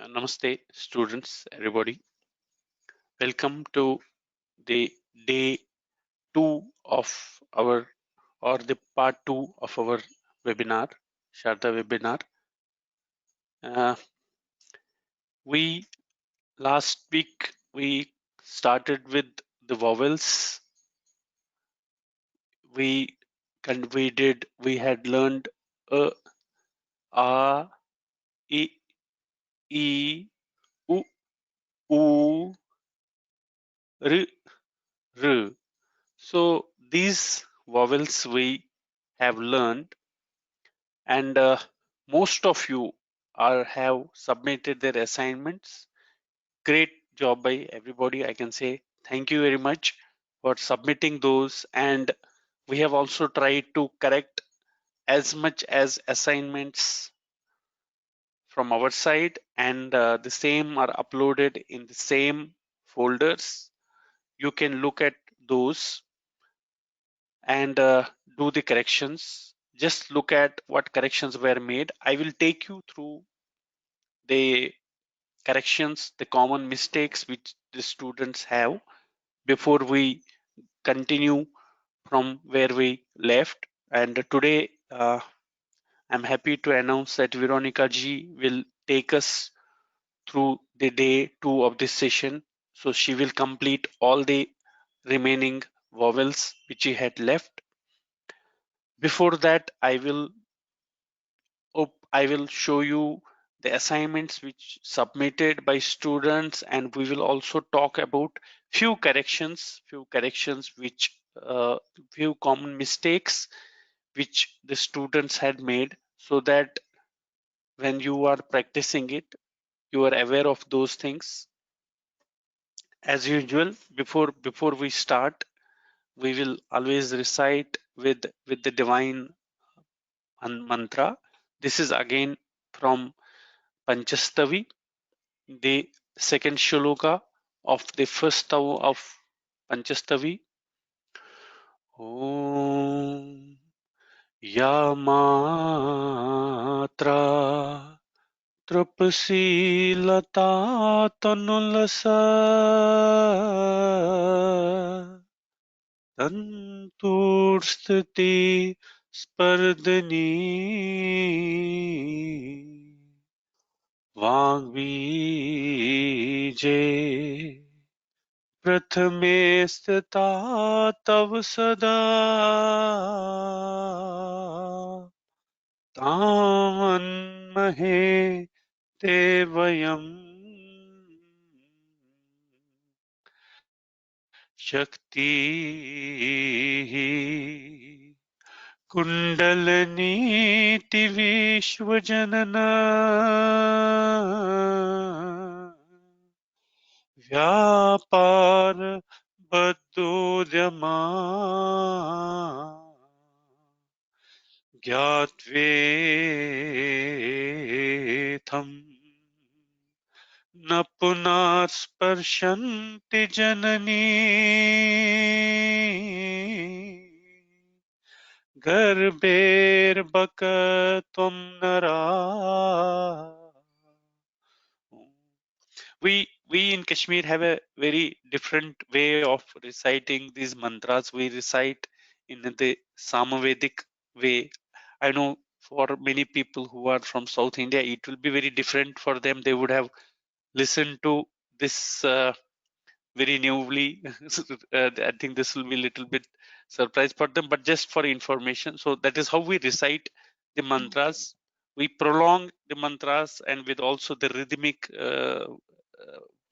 Namaste, students, everybody. Welcome to the day two of our or the part two of our webinar, Sharda webinar. Uh, we last week we started with the vowels. We had learned a, I, e, u, r, r. So these vowels we have learned, and most of you have submitted their assignments. Great job by everybody. I can say thank you very much for submitting those, and we have also tried to correct as much as assignments from our side, and the same are uploaded in the same folders. You can look at those and do the corrections. Just look at what corrections were made. I will take you through the corrections, the common mistakes which the students have before we continue from where we left. And today I'm happy to announce that Veronica Ji will take us through the day two of this session. So she will complete all the remaining vowels which she had left. Before that, I will show you the assignments which submitted by students, and we will also talk about few corrections which few common mistakes which the students had made, so that when you are practicing it, you are aware of those things. As usual, before we start, we will always recite with the divine mantra. This is again from Panchastavi, the second shloka of the first stava of Panchastavi. Om Ya Matra Trupasila Tanulasa Tanturstati Spardani Vangvije प्रथमे स्थिता तव सदा तावन्महे ते वयम् शक्तिः कुण्डलनीति विश्वजनना व्यापार बद्धोद्यमा ज्ञात्वेथम् न पुनः स्पर्शन्ति जननी गर्भेर्बक त्वं नरा. We in Kashmir have a very different way of reciting these mantras. We recite in the Samavedic way. I know for many people who are from South India, it will be very different for them. They would have listened to this very newly. I think this will be a little bit surprise for them, but just for information. So that is how we recite the mantras. We prolong the mantras, and with also the rhythmic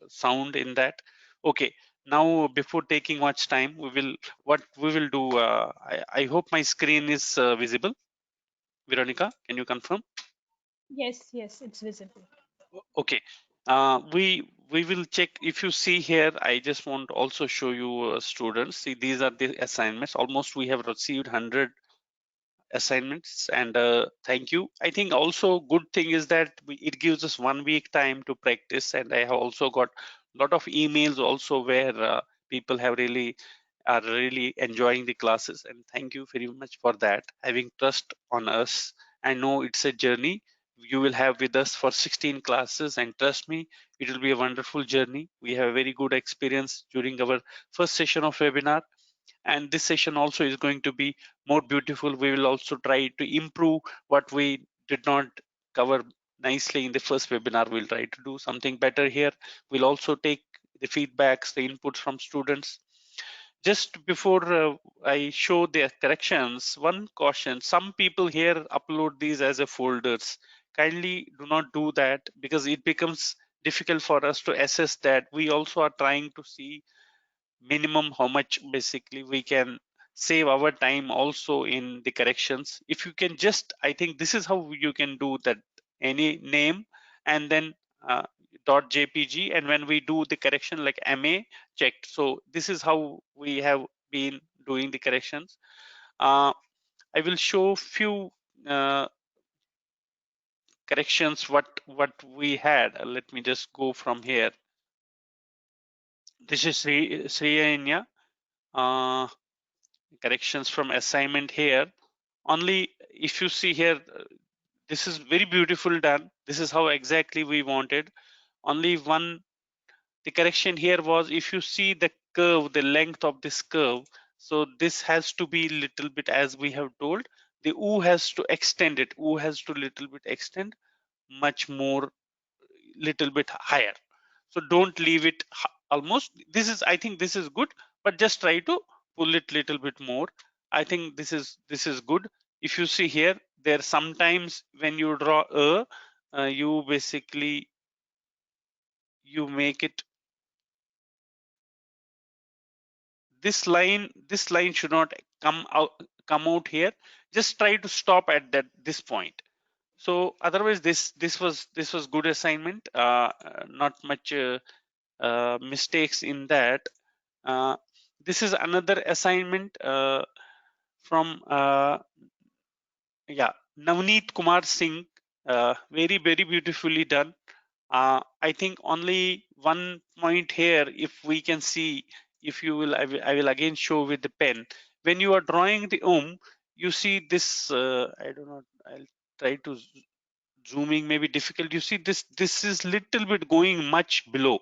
sound in that. Okay, now before taking much time, what we will do. I hope my screen is visible. Veronica, can you confirm? Yes, yes, it's visible. Okay, we will check. If you see here, I just want to also show you students. See, these are the assignments. Almost we have received 100 assignments, and thank you. I think also good thing is that it gives us 1 week time to practice, and I have also got a lot of emails also where people have are really enjoying the classes, and thank you very much for that, having trust on us. I know it's a journey. you will have with us for 16 classes, and trust me, it will be a wonderful journey. We have a very good experience during our first session of webinar, and this session also is going to be more beautiful. We will also try to improve what we did not cover nicely in the first webinar. We'll try to do something better here. We'll also take the feedbacks, the inputs from students. Just before I show the corrections, one caution: some people here upload these as a folders. Kindly do not do that, because it becomes difficult for us to assess that. We also are trying to see minimum how much basically we can save our time also in the corrections. If you can just, I think this is how you can do that: any name and then uh, .jpg, and when we do the correction like ma checked. So this is how we have been doing the corrections. I will show few uh, corrections what we had. Let me just go from here. This is Sri uh, corrections from assignment here. Only if you see here, this is very beautiful done. This is how exactly we wanted. Only one, the correction here was, if you see the curve, the length of this curve, so this has to be little bit, as we have told, the U has to extend it. U has to little bit extend much more, little bit higher. So don't leave it almost. This is, I think this is good, but just try to pull it little bit more. I think this is good. If you see here, there sometimes when you draw you basically you make it, this line should not come out here. Just try to stop at this point. So otherwise this was good assignment. Not much mistakes in that. Uh, this is another assignment from Navneet Kumar Singh. Very beautifully done. I think only one point here, if we can see, if you will, I will again show with the pen. When you are drawing the you see this. I don't know. I'll try to zooming may be difficult. You see this is little bit going much below.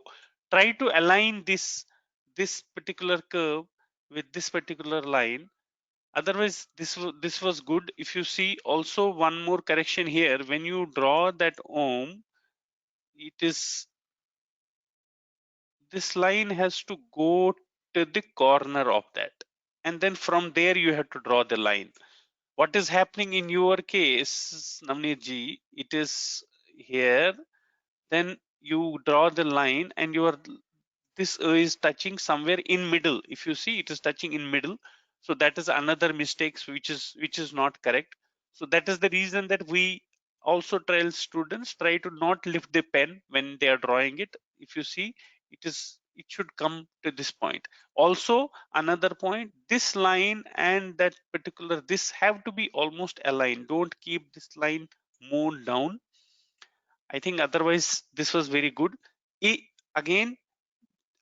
Try to align this particular curve with this particular line. Otherwise this was good. If you see also one more correction here, when you draw that it is, this line has to go to the corner of that, and then from there you have to draw the line. What is happening in your case, Navneet ji, it is here, then you draw the line and your this is touching somewhere in middle. If you see, it is touching in middle. So that is another mistakes which is not correct. So that is the reason that we also tell students, try to not lift the pen when they are drawing it. If you see, it should come to this point. Also another point, this line and that particular, this have to be almost aligned. Don't keep this line more down. I think otherwise this was very good. Again,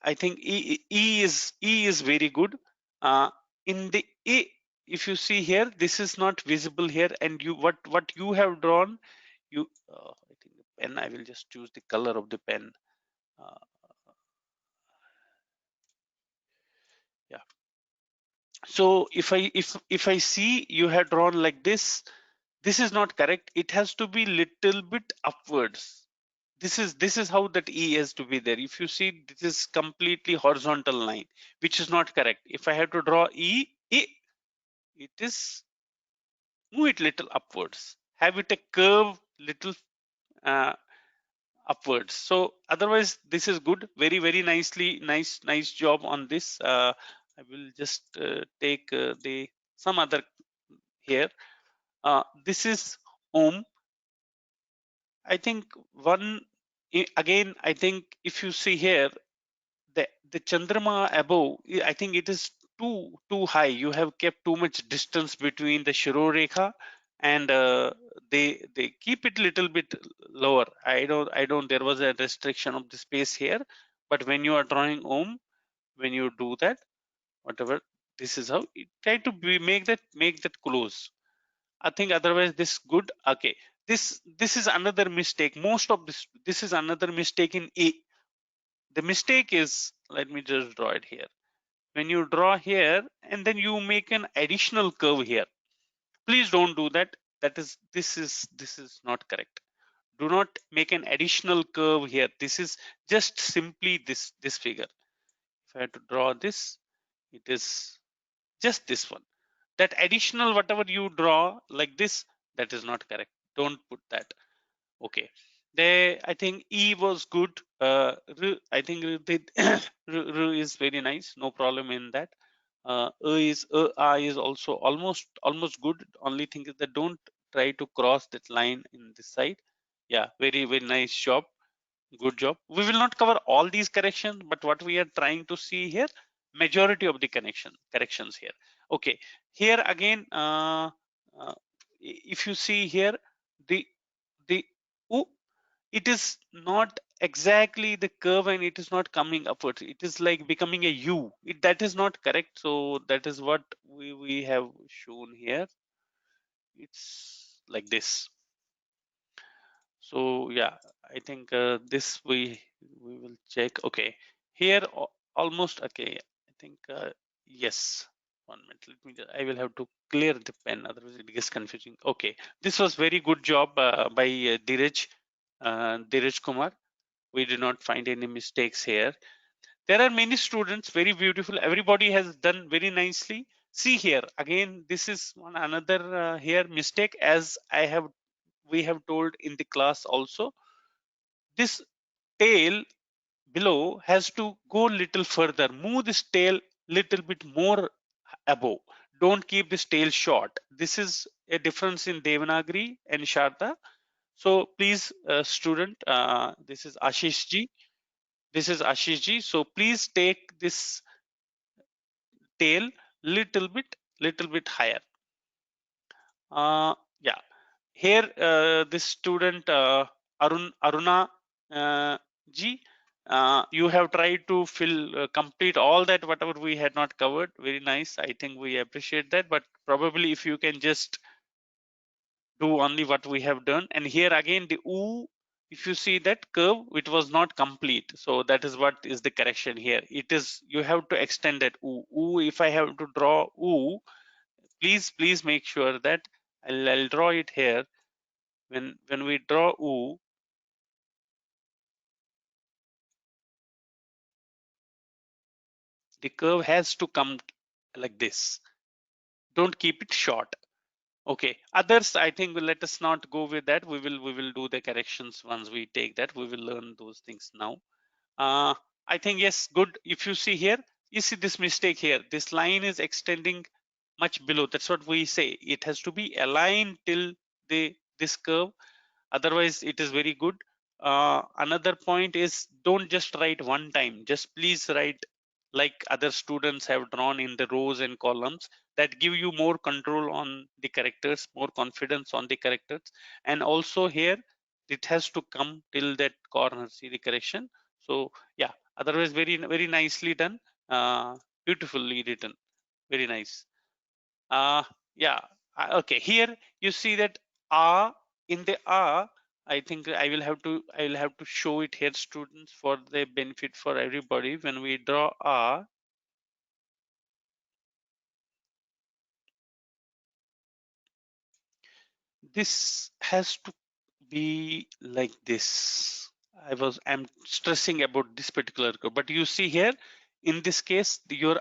I think E is very good. In the E, if you see here, this is not visible here, and you what you have drawn, you I think the pen. I will just choose the color of the pen. Uh, yeah. So if I see you have drawn like this is not correct. It has to be little bit upwards. This is how that E has to be there. If you see, this is completely horizontal line, which is not correct. If I have to draw it is, move it little upwards. Have it a curve little uh, upwards. So otherwise, this is good. Very nicely, nice job on this. I will just take the some other here. This is Om. I think again. I think if you see here, the Chandrama above, I think it is too high. You have kept too much distance between the Shirokrekha, and they keep it little bit lower. I don't. There was a restriction of the space here, but when you are drawing when you do that, whatever, this is how try to make that close. I think otherwise this good. Okay. this is another mistake. Most of this is another mistake in A. The mistake is, let me just draw it here. When you draw here and then you make an additional curve here, please don't do that. This is not correct. Do not make an additional curve here. This is just simply this figure. If I had to draw this, it is just this one. That additional whatever you draw like this, that is not correct. Don't put that. Okay. They, I think E was good. I think is very nice. No problem in that. A is also almost good. Only thing is that don't try to cross that line in this side. Yeah, very nice job. Good job. We will not cover all these corrections, but what we are trying to see here, majority of the corrections here. Okay, here again, if you see here, the the ooh, it is not exactly the curve and it is not coming upwards. It is like becoming a U. That is not correct. So that is what we have shown here. It's like this. So yeah, I think this we will check. Okay, here almost okay. I think yes. 1 minute. Let me. I will have to clear the pen, otherwise it gets confusing. Okay, this was very good job by Dheeraj Kumar. We did not find any mistakes here. There are many students, very beautiful. Everybody has done very nicely. See here again. This is one another here mistake, as we have told in the class also. This tail below has to go little further. Move this tail little bit more above. Don't keep this tail short. This is a difference in Devanagari and Sharda. So please, student, this is Ashish ji. This is Ashish ji. So please take this tail little bit higher. Yeah. Here, this student Aruna ji, you have tried to complete all that whatever we had not covered. Very nice. I think we appreciate that. But probably if you can just do only what we have done. And here again, the oo, if you see that curve, it was not complete. So that is what is the correction here. It is, you have to extend that oo. Oo, if I have to draw oo, please make sure that I'll draw it here. When we draw oo, the curve has to come like this. Don't keep it short. Okay, others, I think let us not go with that. We will do the corrections once we take that. We will learn those things now. I think yes, good. If you see here, you see this mistake here. This line is extending much below. That's what we say. It has to be aligned till this curve. Otherwise, it is very good. Another point is don't just write one time. Just please write like other students have drawn in the rows and columns. That give you more control on the characters, more confidence on the characters. And also here, it has to come till that corner. See the correction. So yeah, otherwise very nicely done. Beautifully written. Very nice. uh yeah. Okay, here you see that in the I think I will have to show it here, students, for the benefit for everybody. When we draw this has to be like this. I'm stressing about this particular curve, but you see here, in this case, your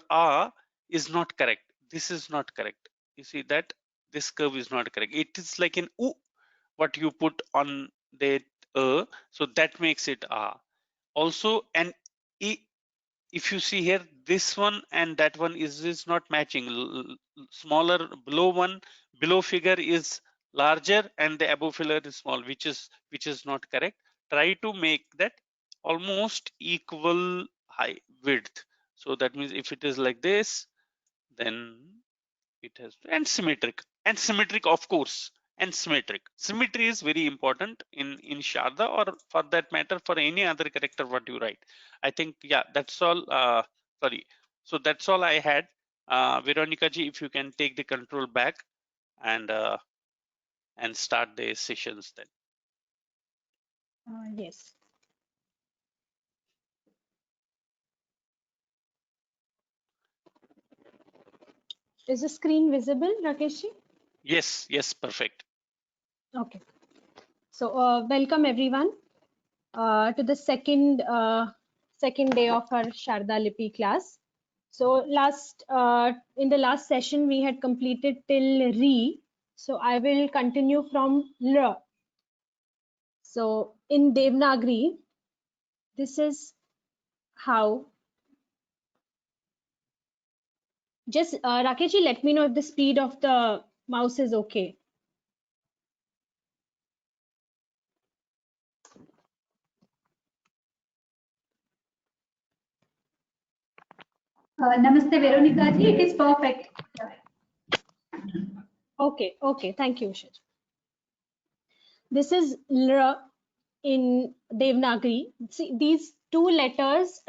is not correct. This is not correct. You see that this curve is not correct. It is like an U, what you put on the so that makes it also. And if you see here, this one and that one is not matching. Smaller below figure is larger and the above figure is small, which is not correct. Try to make that almost equal high width. So that means if it is like this, then it has to, and symmetric, of course. And symmetry is very important in Sharda, or for that matter for any other character what you write. I think yeah, that's all. Sorry, so that's all I had. Veronica ji, if you can take the control back, and and start the sessions then. Yes. Is the screen visible, Rakeshji? Yes, yes, perfect. Okay. So welcome everyone to the second day of our Sharda Lipi class. So in the last session we had completed till Re. So I will continue from L. So in Devanagari, this is how. Just Rakeshji, let me know if the speed of the mouse is okay. Namaste, Veronica ji. It is perfect. Okay, okay. Thank you, Ushaj. This is L in Devanagari. See these two letters.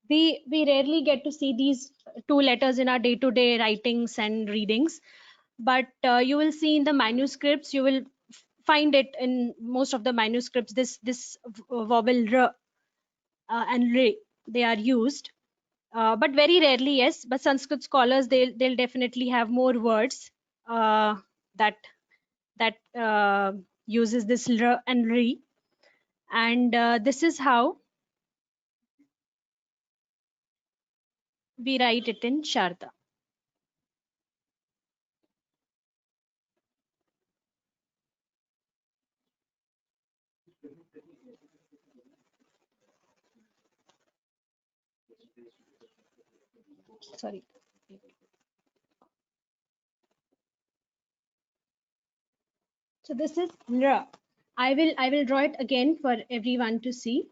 We rarely get to see these two letters in our day-to-day writings and readings, but you will see in the manuscripts. You will find it in most of the manuscripts. This vowel R and R, they are used. But very rarely, yes. But Sanskrit scholars, they'll definitely have more words that uses this R and Re, and this is how we write it in Sharda. Sorry. So this is R. I will draw it again for everyone to see.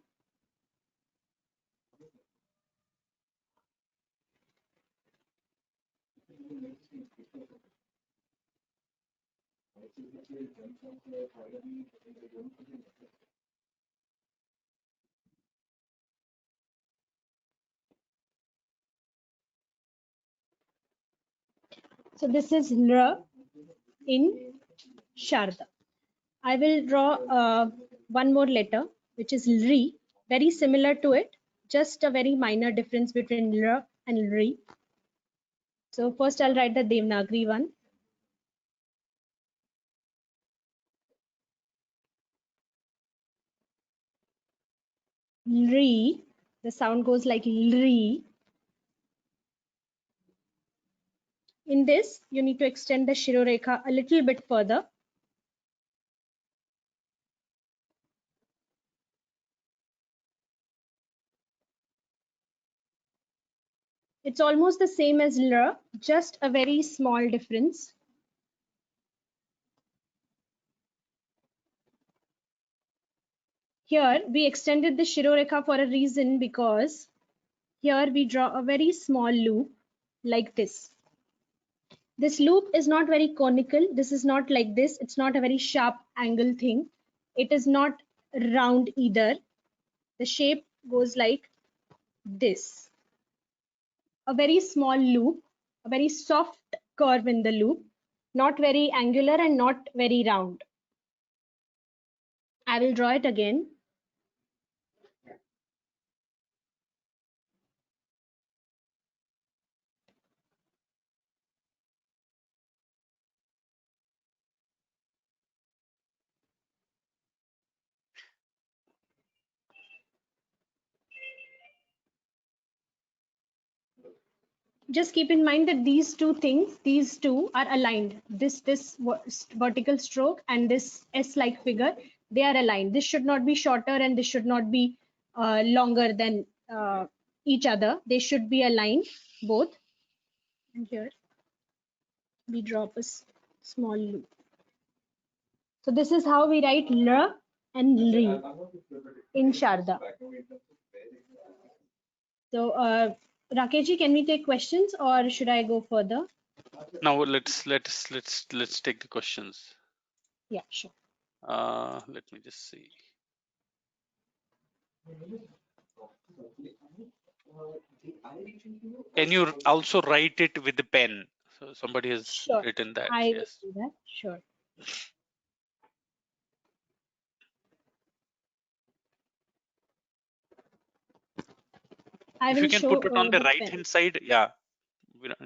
So this is R in Sharda. I will draw one more letter, which is Re, very similar to it, just a very minor difference between R and Re. So first I'll write the Devanagari one. Re, the sound goes like Re. In this, you need to extend the Shirorekha a little bit further. It's almost the same as L, just a very small difference. Here, we extended the Shirorekha for a reason, because here we draw a very small loop like this. This loop is not very conical. This is not like this. It's not a very sharp angle thing. It is not round either. The shape goes like this. A very small loop, a very soft curve in the loop, not very angular and not very round. I will draw it again. Just keep in mind that these two are aligned. This vertical stroke and this S-like figure, they are aligned. This should not be shorter and this should not be longer than each other. They should be aligned both. And here we drop a small loop. So this is how we write L and L in Sharda. So Rakeshji, can we take questions or should I go further? Now let's take the questions. Yeah, sure. Let me just see. Can you also write it with the pen? So somebody has Sure. written that. I will Yes. do that. Sure. I If will you can show put it on the the right pen. hand side, yeah.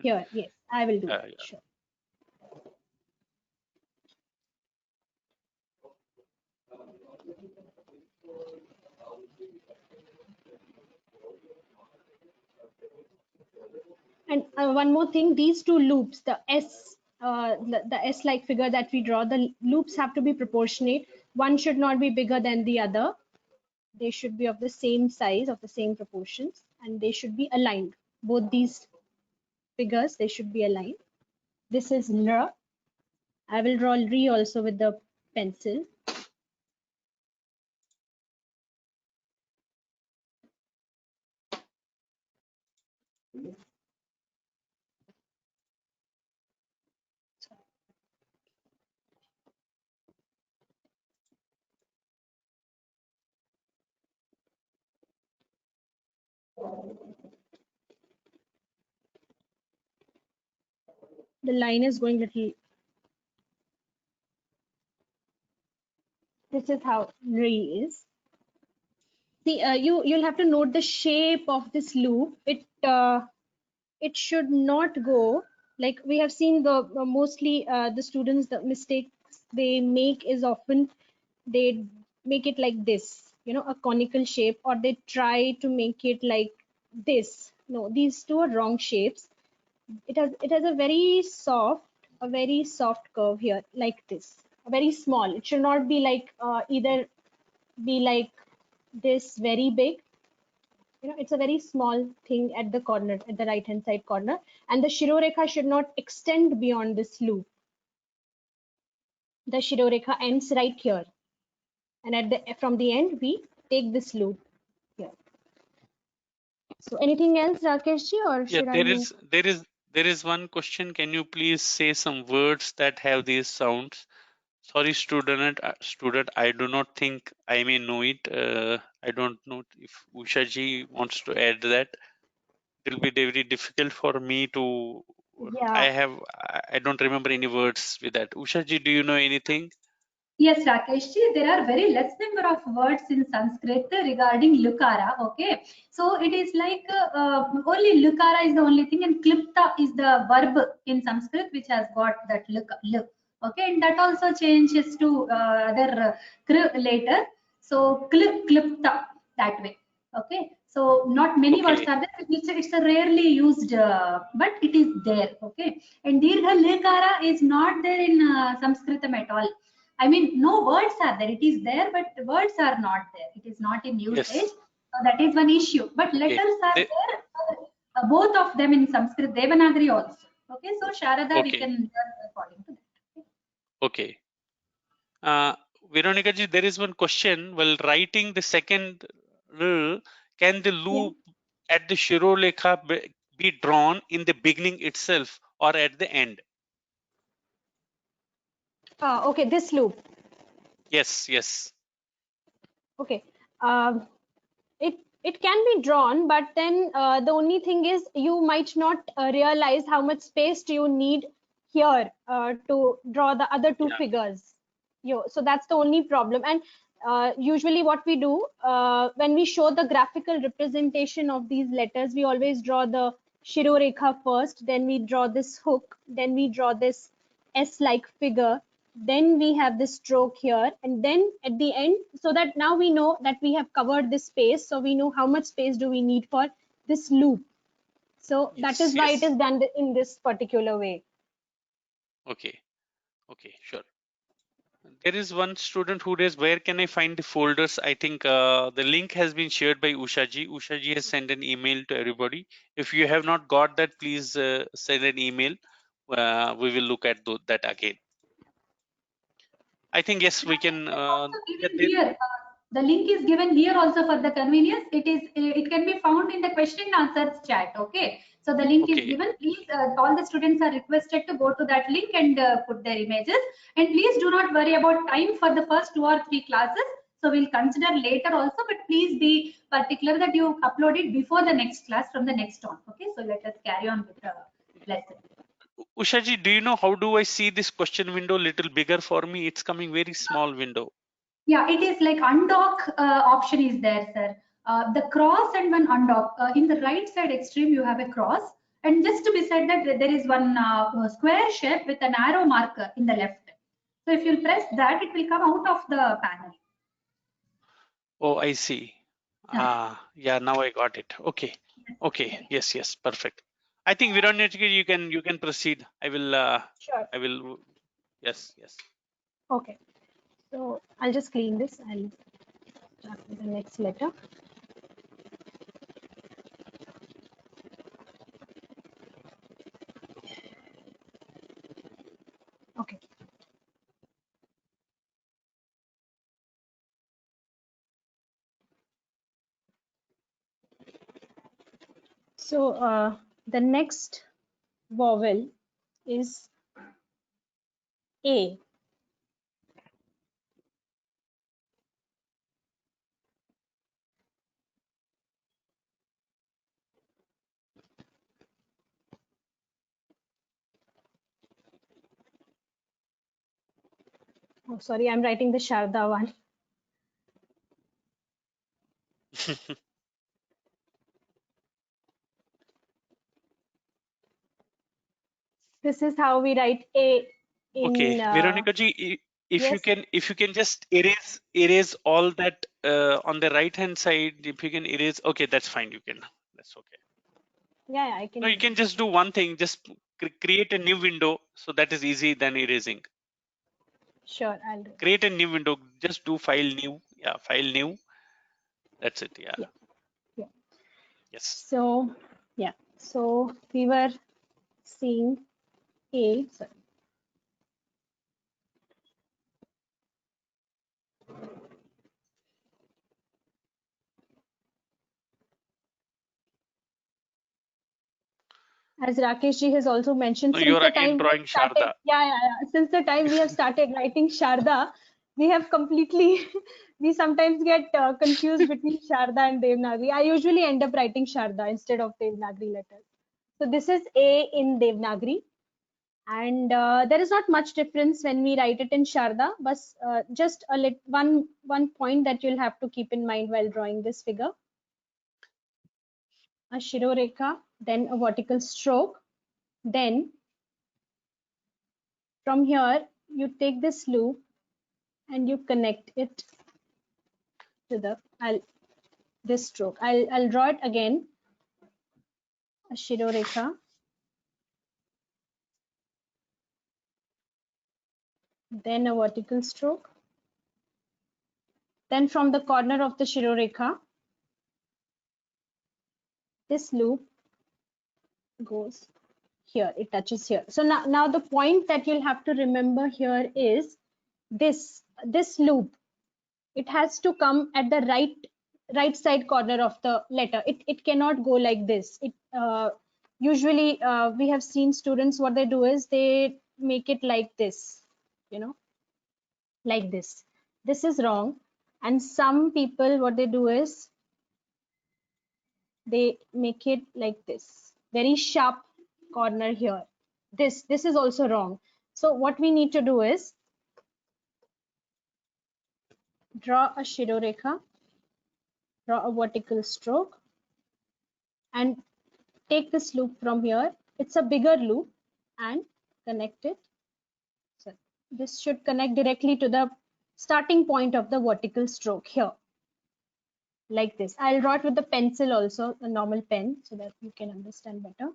Here, yes, I will do Yeah, that. yeah. Sure. And one more thing, these two loops, the S-like figure that we draw, the loops have to be proportionate. One should not be bigger than the other. They should be of the same size, of the same proportions, and they should be aligned. Both these figures, they should be aligned. This is L. I will draw Re also with the pencil. The line is going little. This is how Re is. See, you'll have to note the shape of this loop. It should not go like we have seen the mostly the students, the mistakes they make is often they make it like this, a conical shape, or they try to make it like this. No, these two are wrong shapes. It has a very soft curve here, like this, very small. It should not be like either be like this very big. It's a very small thing at the corner, at the right hand side corner, and the shirorekha should not extend beyond this loop. The shirorekha ends right here, and from the end we take this loop here. So anything else, Rakeshji, or Yeah, should I move? there is one question. Can you please say some words that have these sounds? Sorry, student, I do not think I may know it. I don't know if Usha ji wants to add that. It will be very difficult for me to. Yeah. I don't remember any words with that. Usha ji, do you know anything? Yes, Rakesh ji, there are very less number of words in Sanskrit regarding Lukara. Okay, so it is like only Lukara is the only thing, and Klipta is the verb in Sanskrit which has got that look. Okay, and that also changes to other kr later. So Klipta that way. Okay, so not many words Okay. are there. It's a rarely used, but it is there. Okay, and Dirgha Likara is not there in Sanskritam at all. I mean, no words are there. It is there, but words are not there. It is not in usage. Yes. So that is one issue. But Okay. letters are there, both of them in Sanskrit, Devanagari also. Okay, so Sharada we Okay. can learn according to that. Okay. Veronica ji, there is one question. While writing the second R, can the loop at the Shirolekha be drawn in the beginning itself or at the end? Okay, this loop. Yes, yes. Okay. Um, it can be drawn, but then the only thing is you might not realize how much space do you need here to draw the other two Yeah. figures. So that's the only problem. And usually what we do when we show the graphical representation of these letters, we always draw the shirorekha first, then we draw this hook, then we draw this S-like figure, then we have this stroke here, and then at the end, so that now we know that we have covered this space, so we know how much space do we need for this loop. So that is Yes, why it yes. is done in this particular way. Okay. Okay, sure. There is one student who raised, where can I find the folders? I think the link has been shared by Usha ji. Usha ji has sent an email to everybody. If you have not got that, please send an email. We will look at that again. I think yes, we can. Also given here, the link is given here also for the convenience. It can be found in the question and answers chat. Okay, so the link is Okay. given. Please, all the students are requested to go to that link and put their images. And please do not worry about time for the first 2 or 3 classes. So we'll consider later also, but please be particular that you upload it before the next class from the next on. Okay, so let us carry on with the lesson. Usha ji, do you know how do I see this question window little bigger for me? It's coming very small window. Yeah, it is like undock option is there, sir. the cross and one undog. In the right side extreme, you have a cross, and just beside that, there is one square shape with an arrow marker in the left. So if you press that, it will come out of the panel. Oh, I see. Yeah. Yeah, now I got it. Okay. Okay. Yes, yes, perfect. I think Veronica, you can proceed. Sure. I will yes, yes. Okay. So I'll just clean this. I'll start with the next letter. Okay. So the next vowel is A. Oh, sorry, I'm writing the Sharda one. This is how we write A Okay, in Veronica ji, yes. if you can just erase all that on the right hand side, if you can erase, okay, that's fine. You can. That's okay. Yeah, I No, you can. can just do one thing. Just create a new window, so that is easy than erasing. Sure, I'll do. Create a new window. Just do file new. Yeah, file new. That's it. Yeah. Yeah. Yeah. Yes. So yeah. So we were seeing A. Sorry. As Rakesh ji has also mentioned, No, since you're the again time we have drawing started, Sharda. since the time we have started writing Sharda, we have completely, we sometimes get confused between Sharda and Devanagari. I usually end up writing Sharda instead of Devanagari letters. So this is A in Devanagari. And there is not much difference when we write it in Sharda, but just one point that you'll have to keep in mind while drawing this figure. A Shirorekha, then a vertical stroke, then from here you take this loop and you connect it to the this stroke. I'll draw it again. A Shirorekha, then a vertical stroke, then from the corner of the Shirorekha, this loop goes here, it touches here. So now the point that you'll have to remember here is this loop, it has to come at the right side corner of the letter. It cannot go like this. It usually we have seen students, what they do is they make it like this, you know, like this. This is wrong. And some people, what they do is they make it like this, very sharp corner here. This is also wrong. So what we need to do is draw a Shirorekha, draw a vertical stroke, and take this loop from here. It's a bigger loop, and connect it. So this should connect directly to the starting point of the vertical stroke here, like this. I'll draw it with the pencil also, a normal pen, so that you can understand better.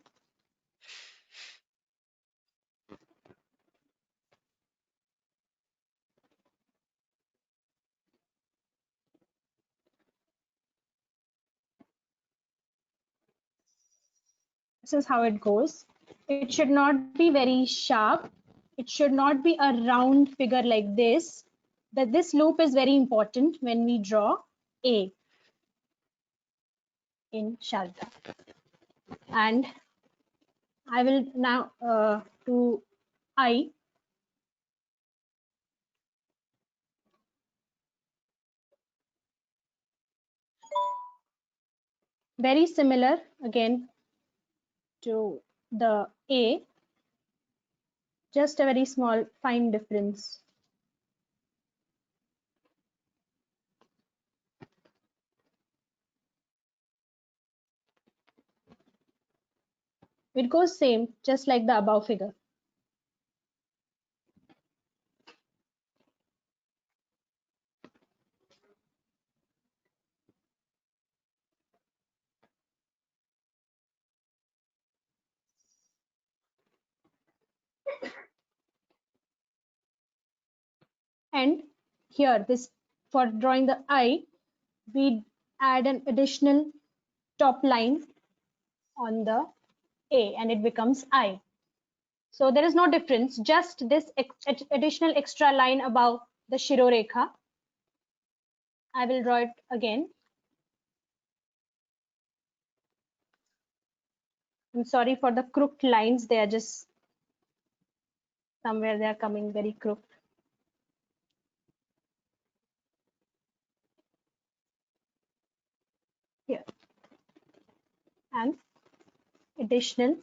This is how it goes. It should not be very sharp. It should not be a round figure like this. But this loop is very important when we draw A in Sharda. And I will now do I. Very similar again to the A, just a very small fine difference. It goes same, just like the above figure. And here, this for drawing the eye, we add an additional top line on the A and it becomes I. So there is no difference, just this additional extra line above the Shirorekha. I will draw it again. I'm sorry for the crooked lines, they are just somewhere they are coming very crooked. Here. And additional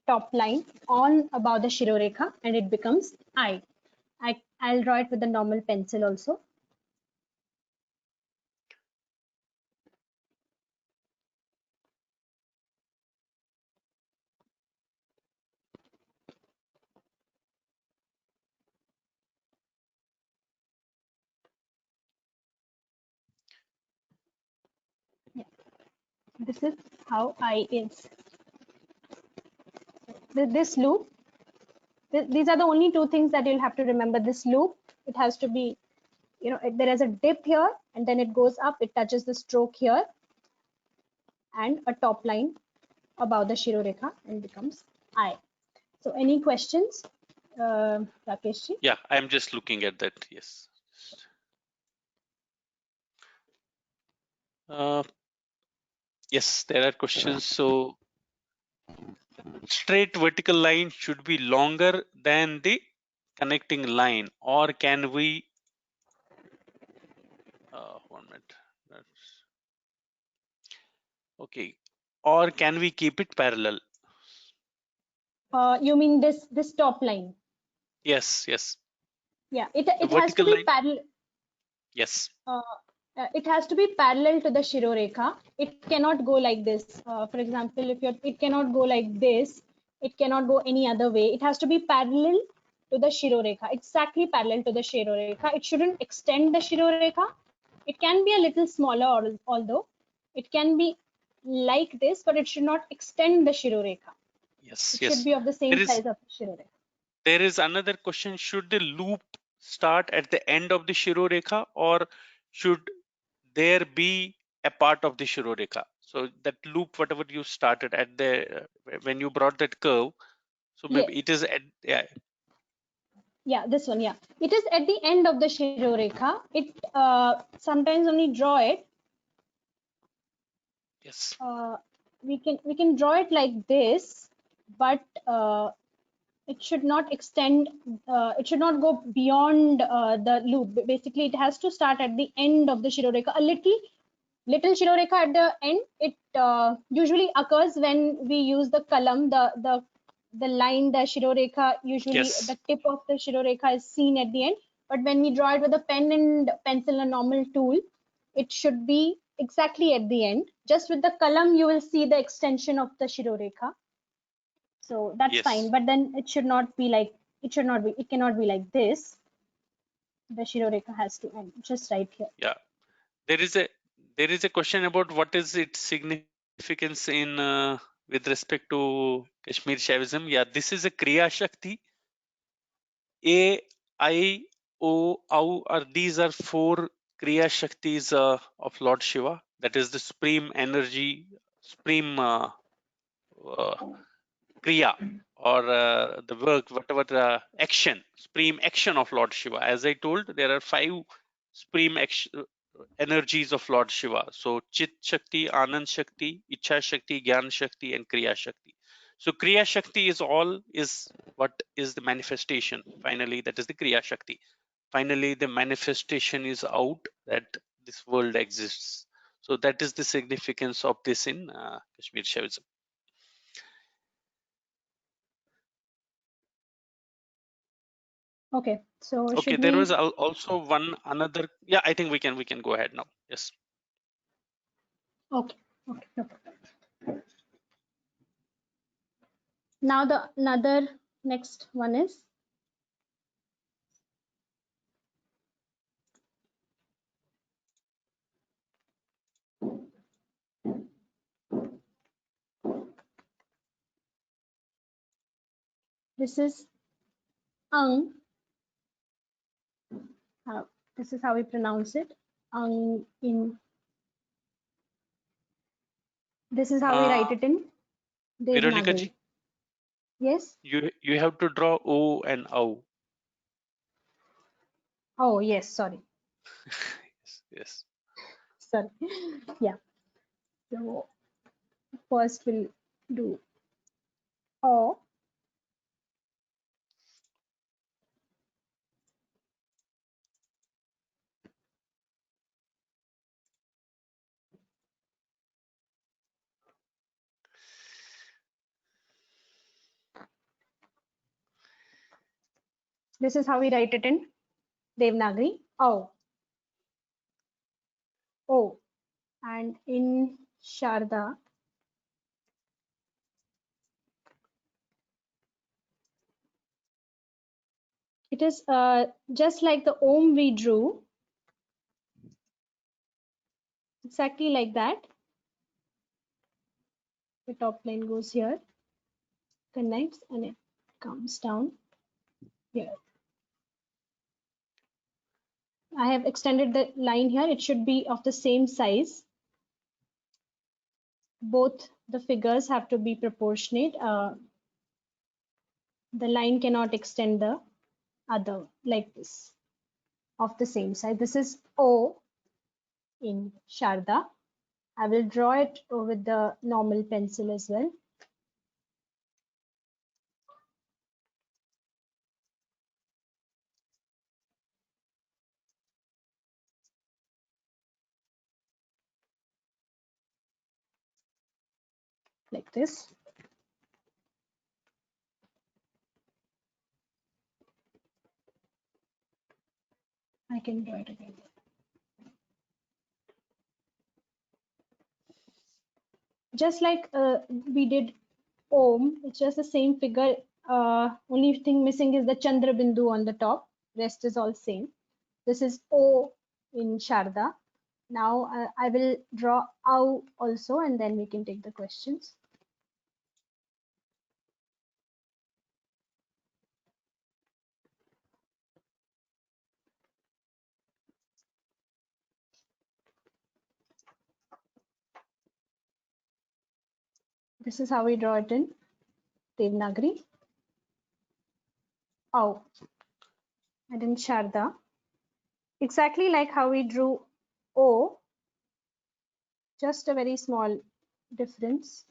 top line on above the Shirorekha and it becomes I. I'll draw it with the normal pencil also. Yeah. This is how I is. This loop, these are the only two things that you'll have to remember. This loop, it has to be, there is a dip here and then it goes up, it touches the stroke here and a top line above the Shirorekha and becomes I. So any questions, Rakesh ji? Yeah, I'm just looking at that. Yes. Yes, there are questions. So straight vertical line should be longer than the connecting line, or can we 1 minute. Okay, or can we keep it parallel? You mean this top line? Yes, yes. Yeah, it has to vertical be line. parallel. Yes. It has to be parallel to the Shirorekha. It cannot go like this. For example, it cannot go like this. It cannot go any other way. It has to be parallel to the Shirorekha, exactly parallel to the Shirorekha. It shouldn't extend the Shirorekha. It can be a little smaller, although it can be like this, but it should not extend the Shirorekha. Yes, It yes. should be of the same size of the Shirorekha. There is another question. Should the loop start at the end of the Shirorekha, or should there be a part of the Shirorekha? So that loop, whatever you started at the when you brought that curve, so maybe Yes. it is at, yeah. Yeah, this one, yeah. It is at the end of the Shirorekha. It sometimes when we draw it, Yes. We can draw it like this, but it should not extend. It should not go beyond the loop. Basically, it has to start at the end of the Shirorekha. A little Shirorekha at the end. It usually occurs when we use the kalam, the line, the Shirorekha. Usually, Yes. the tip of the Shirorekha is seen at the end. But when we draw it with a pen and pencil, a normal tool, it should be exactly at the end. Just with the kalam, you will see the extension of the Shirorekha. So that's Yes. fine. But then it should not be like, it cannot be like this. The Shirorekha has to end just right here. Yeah. There is a question about what is its significance in with respect to Kashmir Shaivism. Yeah, this is a Kriya Shakti. A, I, O, Au, these are 4 Kriya Shaktis of Lord Shiva. That is the supreme energy, supreme Kriya, or the work, whatever the action, supreme action of Lord Shiva. As I told, there are 5 supreme energies of Lord Shiva. So Chit Shakti, Anand Shakti, Ichha Shakti, Gyan Shakti, and Kriya Shakti. So Kriya Shakti is what is the manifestation. Finally, that is the Kriya Shakti. Finally, the manifestation is out that this world exists. So that is the significance of this in Kashmir Shaivism. Okay, so Okay, there was also one another. Yeah, I think we can go ahead now. Yes. Okay, okay, no problem. Now the another next one is this is ang. This is how we pronounce it. Ang in. This is how we write it in Veronica Devanagari. ji, Yes. you have to draw O and O. Oh yes. Sorry. Yes. Sorry. Yeah. So first we'll do O. This is how we write it in Devanagari. O. O. And in Sharda, it is just like the Om we drew, exactly like that. The top line goes here, connects, and it comes down here. I have extended the line here. It should be of the same size. Both the figures have to be proportionate. The line cannot extend the other like this, of the same size. This is O in Sharda. I will draw it with the normal pencil as well. Like this. I can draw it again. Just like we did Om, it's just the same figure. Only thing missing is the Chandra Bindu on the top. Rest is all same. This is O in Sharda. Now I will draw Au also, and then we can take the questions. This is how we draw it in Devanagari. Au. And in Sharda, exactly like how we drew O, just a very small difference.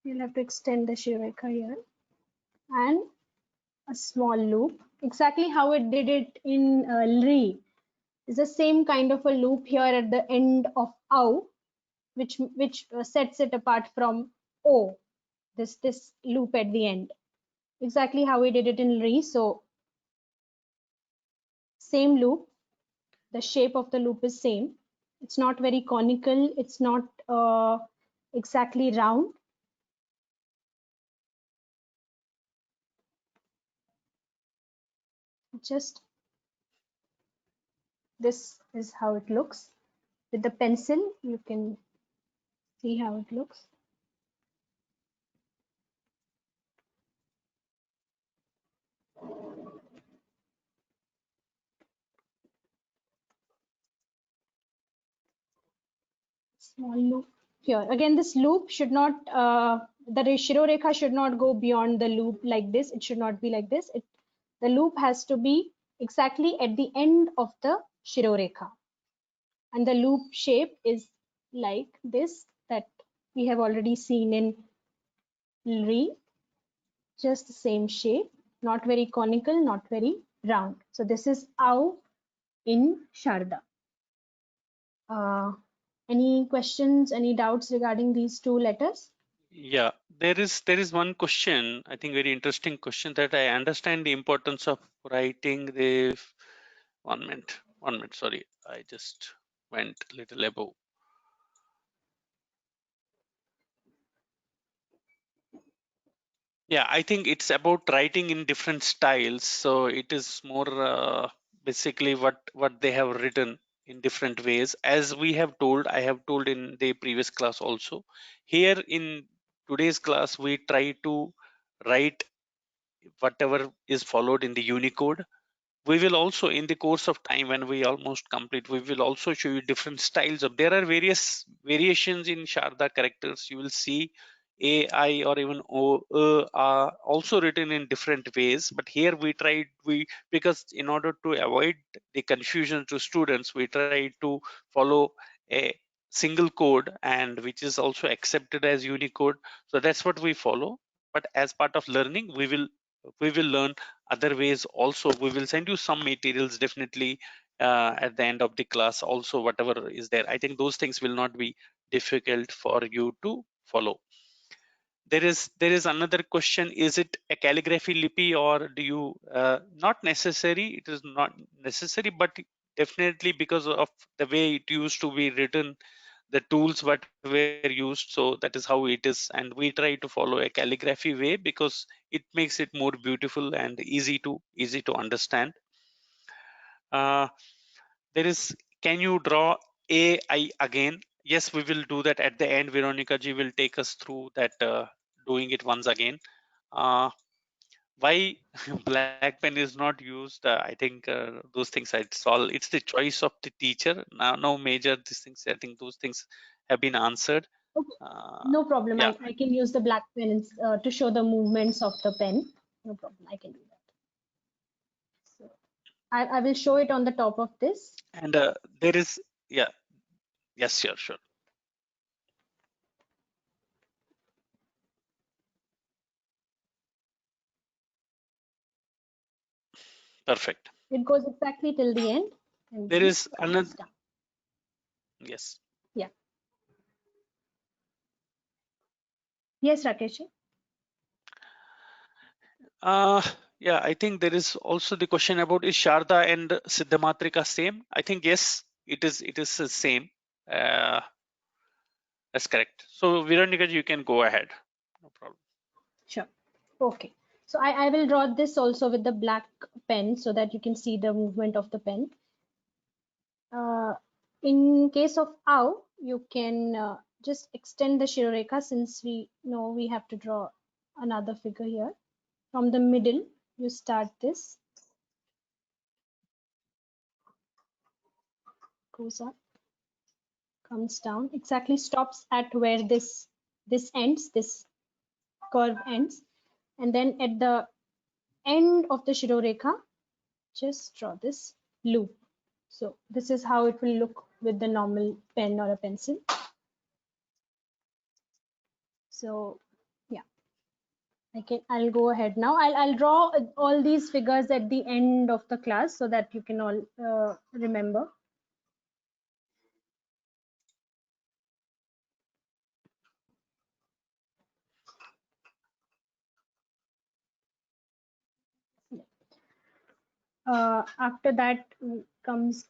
You'll have to extend the Shirekha here and a small loop. Exactly how it did it in Lri. It's the same kind of a loop here at the end of Au, which sets it apart from O. This loop at the end. Exactly how we did it in Lri. So same loop. The shape of the loop is same. It's not very conical. It's not exactly round. Just this is how it looks. With the pencil, you can see how it looks. Small loop here. Again, this loop should not, the Shirorekha should not go beyond the loop like this. It should not be like this. The loop has to be exactly at the end of the Shirorekha. And the loop shape is like this that we have already seen in Lri. Just the same shape, not very conical, not very round. So this is Au in Sharda. Any questions, any doubts regarding these two letters? Yeah, there is one question, I think very interesting question, that I understand the importance of writing the 1 minute. Sorry, I just went a little above. Yeah, I think it's about writing in different styles. So it is more basically what they have written in different ways. As we have told, I have told in the previous class also. Here in today's class, we try to write whatever is followed in the Unicode. We will also, in the course of time, when we almost complete, we will also show you different styles of. There are various variations in Sharda characters. You will see A, I, or even O, are also written in different ways. But here we because in order to avoid the confusion to students, we try to follow a single code, and which is also accepted as Unicode. So that's what we follow. But as part of learning, we will learn other ways also. We will send you some materials definitely at the end of the class also, whatever is there. I think those things will not be difficult for you to follow. There is another question: is it a calligraphy lipi, or do you not necessary, it is not necessary, but definitely because of the way it used to be written, the tools what were used, so that is how it is. And we try to follow a calligraphy way because it makes it more beautiful and easy to understand. uh, there is, can you draw AI again? Yes, we will do that at the end. Veronica ji will take us through that, doing it once again. Why black pen is not used, I think those things it's all, it's the choice of the teacher. Now no major these things, I think those things have been answered. Okay, uh, no problem. yeah, I can use the black pen to show the movements of the pen. No problem. I can do that. So I will show it on the top of this. and there is, yeah, yes, sure. Perfect. It goes exactly till the end, and There then is another, it's done. yes. Yeah. Yes, Rakesh. uh yeah, I think there is also the question about, is Sharda and Siddhamatrika same? I think yes, it is the same. uh that's correct. So Veronica, you can go ahead, no problem. Sure. Okay. So I will draw this also with the black pen so that you can see the movement of the pen. In case of ow, you can just extend the Shiroreka, since we know we have to draw another figure here. From the middle, you start this, goes up, comes down, exactly stops at where this ends, this curve ends, and then at the end of the Shiroreka, just draw this loop. So this is how it will look with the normal pen or a pencil. So yeah, I'll go ahead now. I'll draw all these figures at the end of the class so that you can all remember. After that comes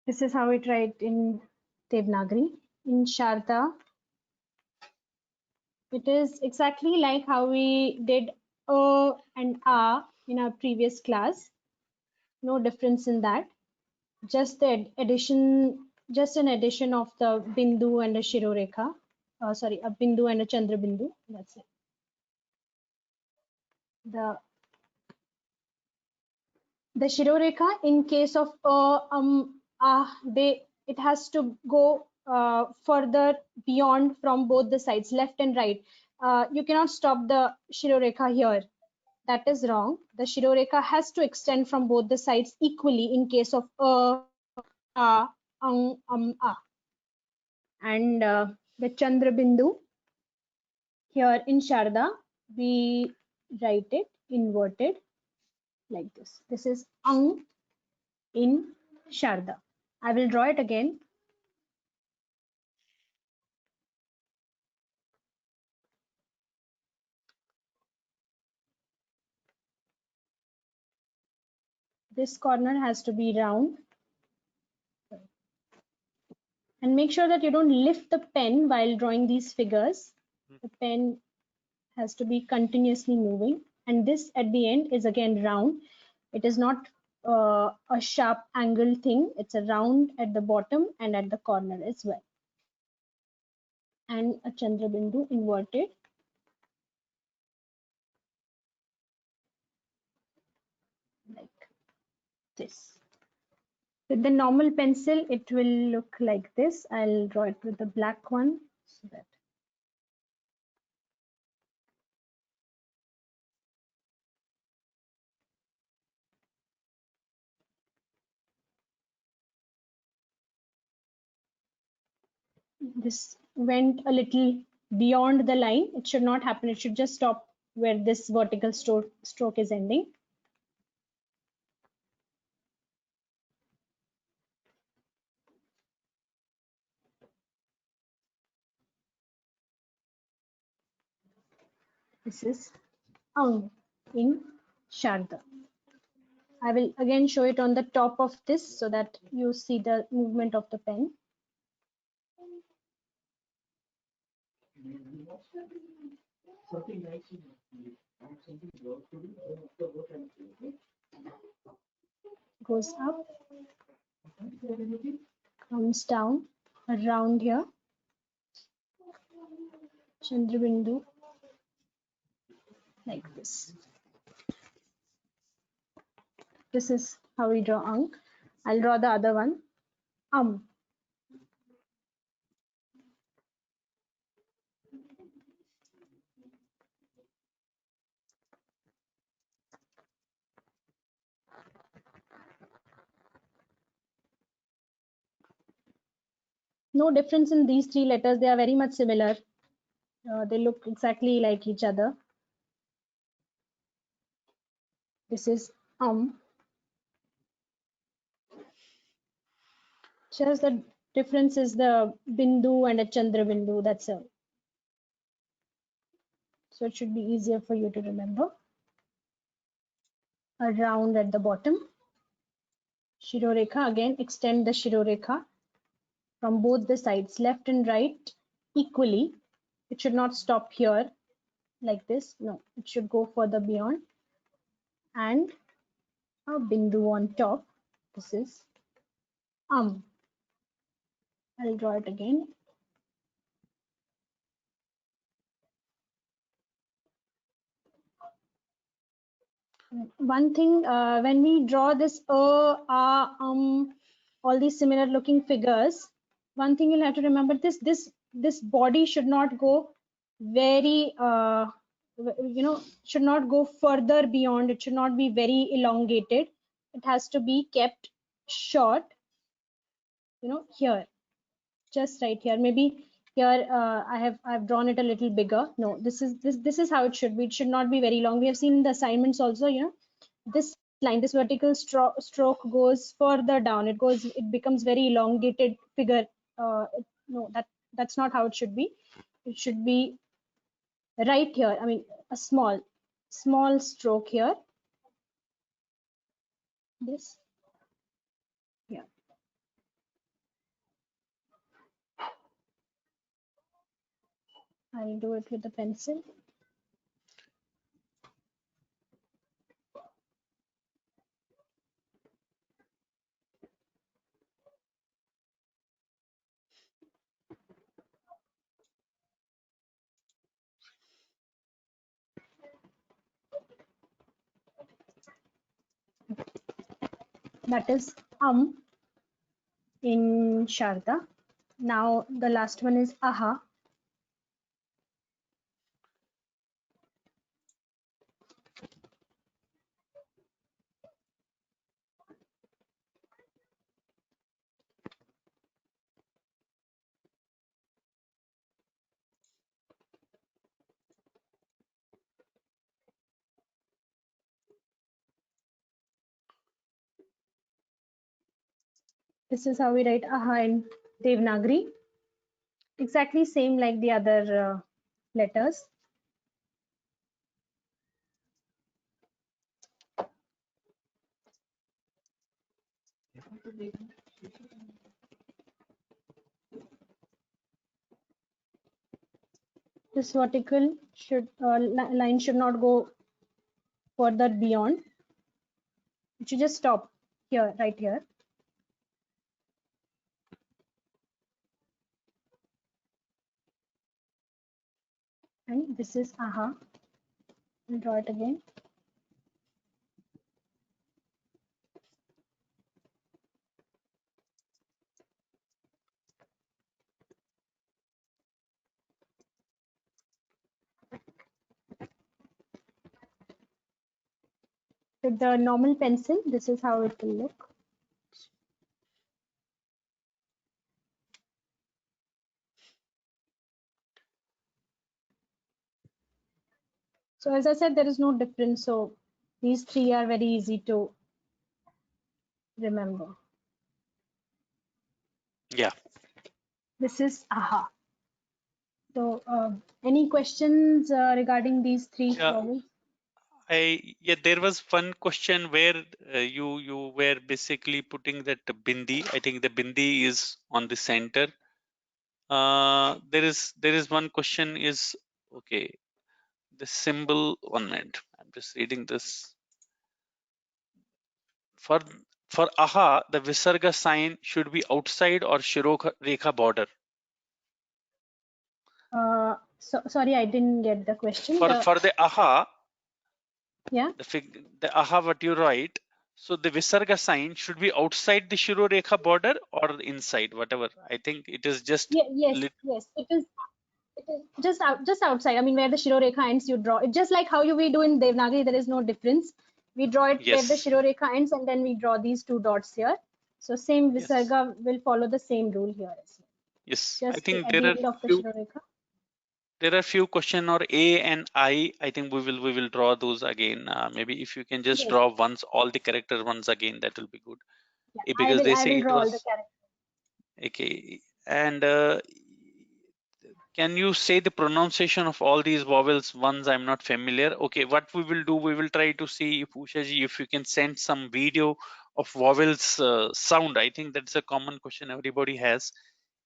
this is how it write in Devanagari. In Sharda, it is exactly like how we did and a in our previous class. No difference in that. Just the addition, just an addition of the bindu and a Shiroreka. Sorry, a bindu and a Chandra bindu. That's it. The the Shiroreka, in case of they, it has to go further beyond from both the sides, left and right. You cannot stop the Shiroreka here. That is wrong. The Shiroreka has to extend from both the sides equally in case of a. And the Chandra bindu here in Sharda, we write it inverted like this. This is ang in Sharda. I will draw it again. This corner has to be round. And make sure that you don't lift the pen while drawing these figures. The pen has to be continuously moving. And this at the end is again round. It is not a sharp angle thing. It's a round at the bottom and at the corner as well. And a Chandra Bindu inverted. Like this. With the normal pencil, it will look like this. I'll draw it with the black one so that this went a little beyond the line. It should not happen. It should just stop where this vertical stroke is ending. This is Ang in Sharda. I will again show it on the top of this so that you see the movement of the pen. Goes up, comes down around here. Chandra Bindu like this. This is how we draw Ang. I'll draw the other one. No difference in these three letters. They are very much similar. They look exactly like each other. This is Just the difference is the Bindu and a Chandra Bindu. That's all. So it should be easier for you to remember. A round at the bottom. Shirorekha, again extend the Shirorekha from both the sides, left and right, equally. It should not stop here like this. No, it should go further beyond. And a Bindu on top. This is I'll draw it again. One thing, when we draw this all these similar looking figures, one thing you'll have to remember, this body should not go very should not go further beyond. It should not be very elongated. It has to be kept short, here, just right here. Maybe here I've drawn it a little bigger. No, this is how it should be. It should not be very long. We have seen in the assignments also, this line, this vertical stroke goes further down. It becomes very elongated figure. No, that's not how it should be. It should be right here. I mean, a small stroke here. This, yeah. I'll do it with the pencil. That is in Sharda. Now the last one is Aha. This is how we write Aha in Devanagari. Exactly same like the other letters. This vertical should line should not go further beyond. It should just stop here, right here. And this is aha. I'll draw it again. With the normal pencil, this is how it will look. So as I said, there is no difference. So these three are very easy to remember. Yeah. This is aha. So any questions regarding these three Yeah. vowels? There was one question where you were basically putting that bindi. I think the bindi is on the center. There is one question is okay. The symbol, 1 minute. I'm just reading this. For aha, the visarga sign should be outside or Shirorekha border. So sorry, I didn't get the question. For the aha, Yeah. the aha what you write. So the visarga sign should be outside the Shirorekha border or inside, whatever. I think it is just Yes. It is just outside. I mean, where the Shirorekha ends, you draw it. Just like how we do in Devanagari, there is no difference. We draw it where the yes. Shirorekha ends, and then we draw these two dots here. So same Yes. Visarga will follow the same rule here as well. Yes. Just I think at the end of the Shirorekha. there are few question or A and I. I think we will draw those again. Maybe if you can just draw once all the character ones again, that will be good. Yeah, Because they I say will it draw all was the characters. okay. And can you say the pronunciation of all these vowels ones? I'm not familiar. Okay, what we will do, we will try to see if Ushaji, if you can send some video of vowels sound. I think that's a common question everybody has,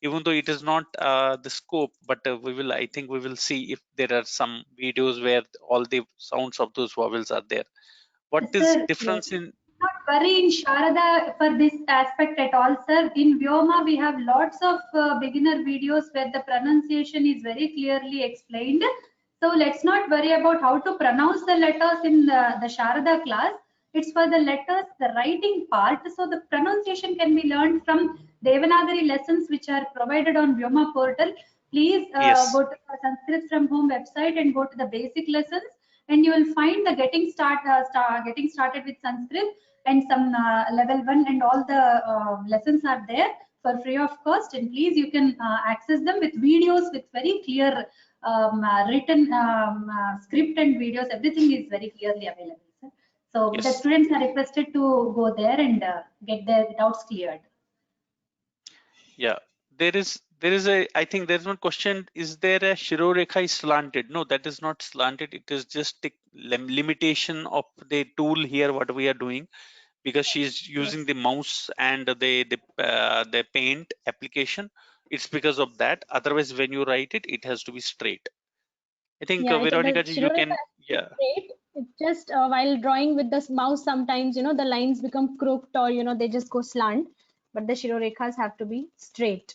even though it is not the scope, but I think we will see if there are some videos where all the sounds of those vowels are there. What Yes, is sir. difference Yes. in? Not worry in Sharada for this aspect at all, sir. In Vyoma, we have lots of beginner videos where the pronunciation is very clearly explained. So let's not worry about how to pronounce the letters in the Sharada class. It's for the letters, the writing part. So the pronunciation can be learned from Devanagari lessons which are provided on Vyoma portal. Please Yes. go to the Sanskrit from Home website and go to the basic lessons, and you will find the getting started with Sanskrit and some level 1 and all the lessons are there for free of cost, and please you can access them with videos with very clear written script and videos. Everything is very clearly available, sir. So Yes. the students are requested to go there and get their doubts cleared. Yeah, there is a, I think there's one question, is there a Shirorekha is slanted? No, that is not slanted. It is just the limitation of the tool here, what we are doing, because she's using the mouse and the paint application. It's because of that. Otherwise, when you write it, it has to be straight. I think Yeah, Veronica the ji, you Shirorekha can, yeah. straight. It's just while drawing with the mouse, sometimes the lines become crooked or they just go slant. But the Shirorekhas have to be straight.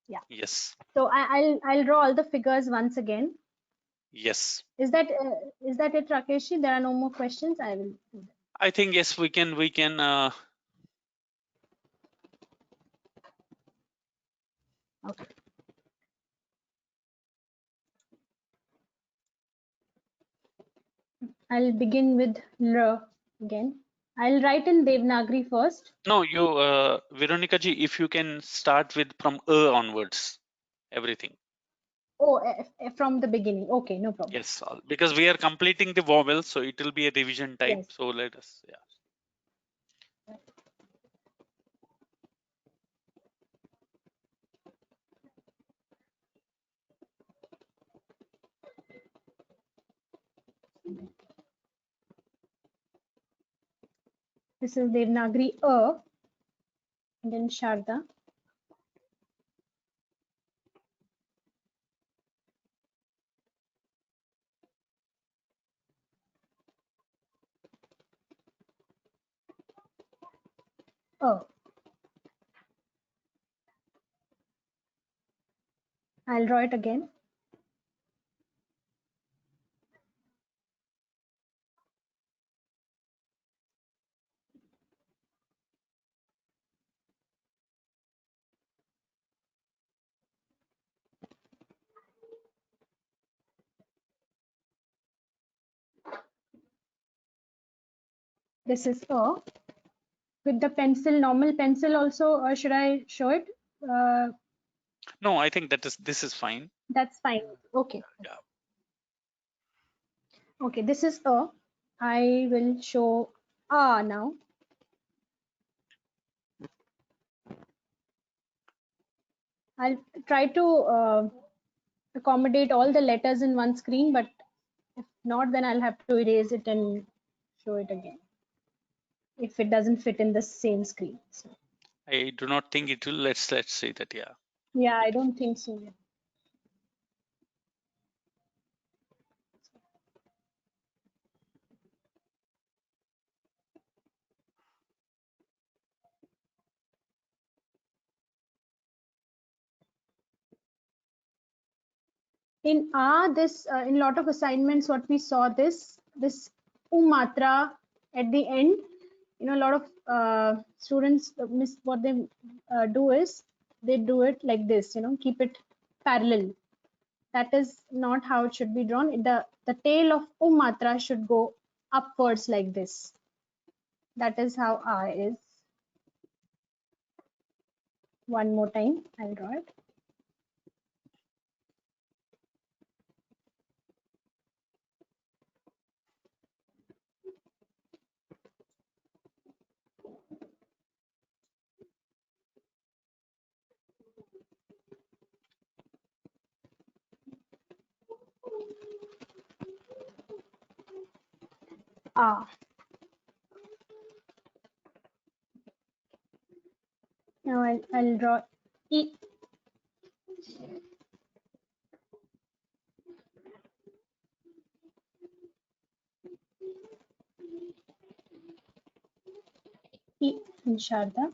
Yeah. Yes. So I'll draw all the figures once again. Yes. Is that it, Rakeshi? There are no more questions. I will do that. I think yes, we can. Okay. I'll begin with R again. I'll write in Devanagari first. No, you, Veronica ji, if you can start with from onwards, everything. Oh, from the beginning. Okay, no problem. Yes, because we are completing the vowel, so it will be a revision type. Yes. So let us, yeah. This is Devanagari A. and then Sharda. Oh, I'll draw it again. This is A. With the pencil, normal pencil also, or should I show it? No, I think this is fine. That's fine. Okay. Yeah. Okay, this is A. I will show A now. I'll try to accommodate all the letters in one screen, but if not, then I'll have to erase it and show it again if it doesn't fit in the same screen. So, I do not think it will. Let's say that, yeah. yeah, I don't think so. In this in lot of assignments, what we saw this umatra at the end. You know, a lot of students miss what they do is they do it like this. You know, keep it parallel. That is not how it should be drawn. The tail of umatra should go upwards like this. That is how I is. One more time, I'll draw it. Ah. Now I'll draw E. E in Sharda.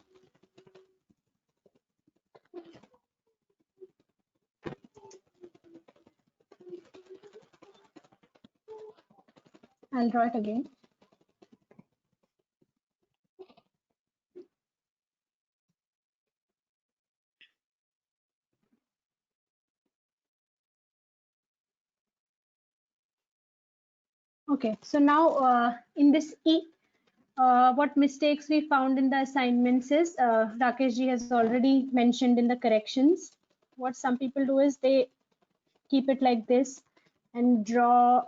I'll draw it again. Okay, so now in this E, what mistakes we found in the assignments is Rakesh ji has already mentioned in the corrections. What some people do is they keep it like this and draw,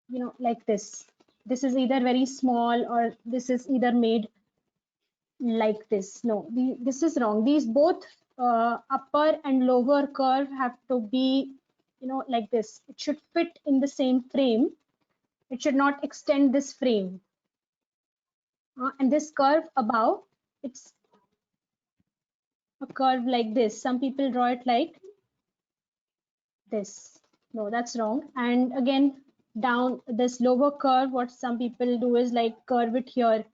you know, like this. This is either very small or this is either made like this. No, this is wrong. These both upper and lower curve have to be, you know, like this. It should fit in the same frame. It should not extend this frame. And this curve above, it's a curve like this. Some people draw it like this. No, that's wrong. And again, down this lower curve, what some people do is like curve it here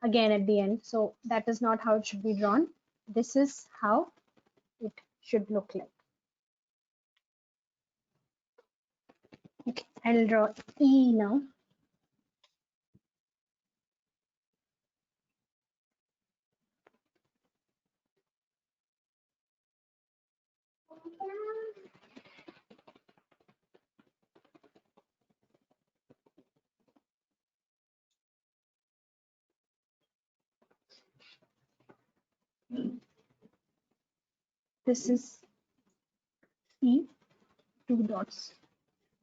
again at the end. So that is not how it should be drawn. This is how it should look like. Okay, I'll draw E now. This is E, two dots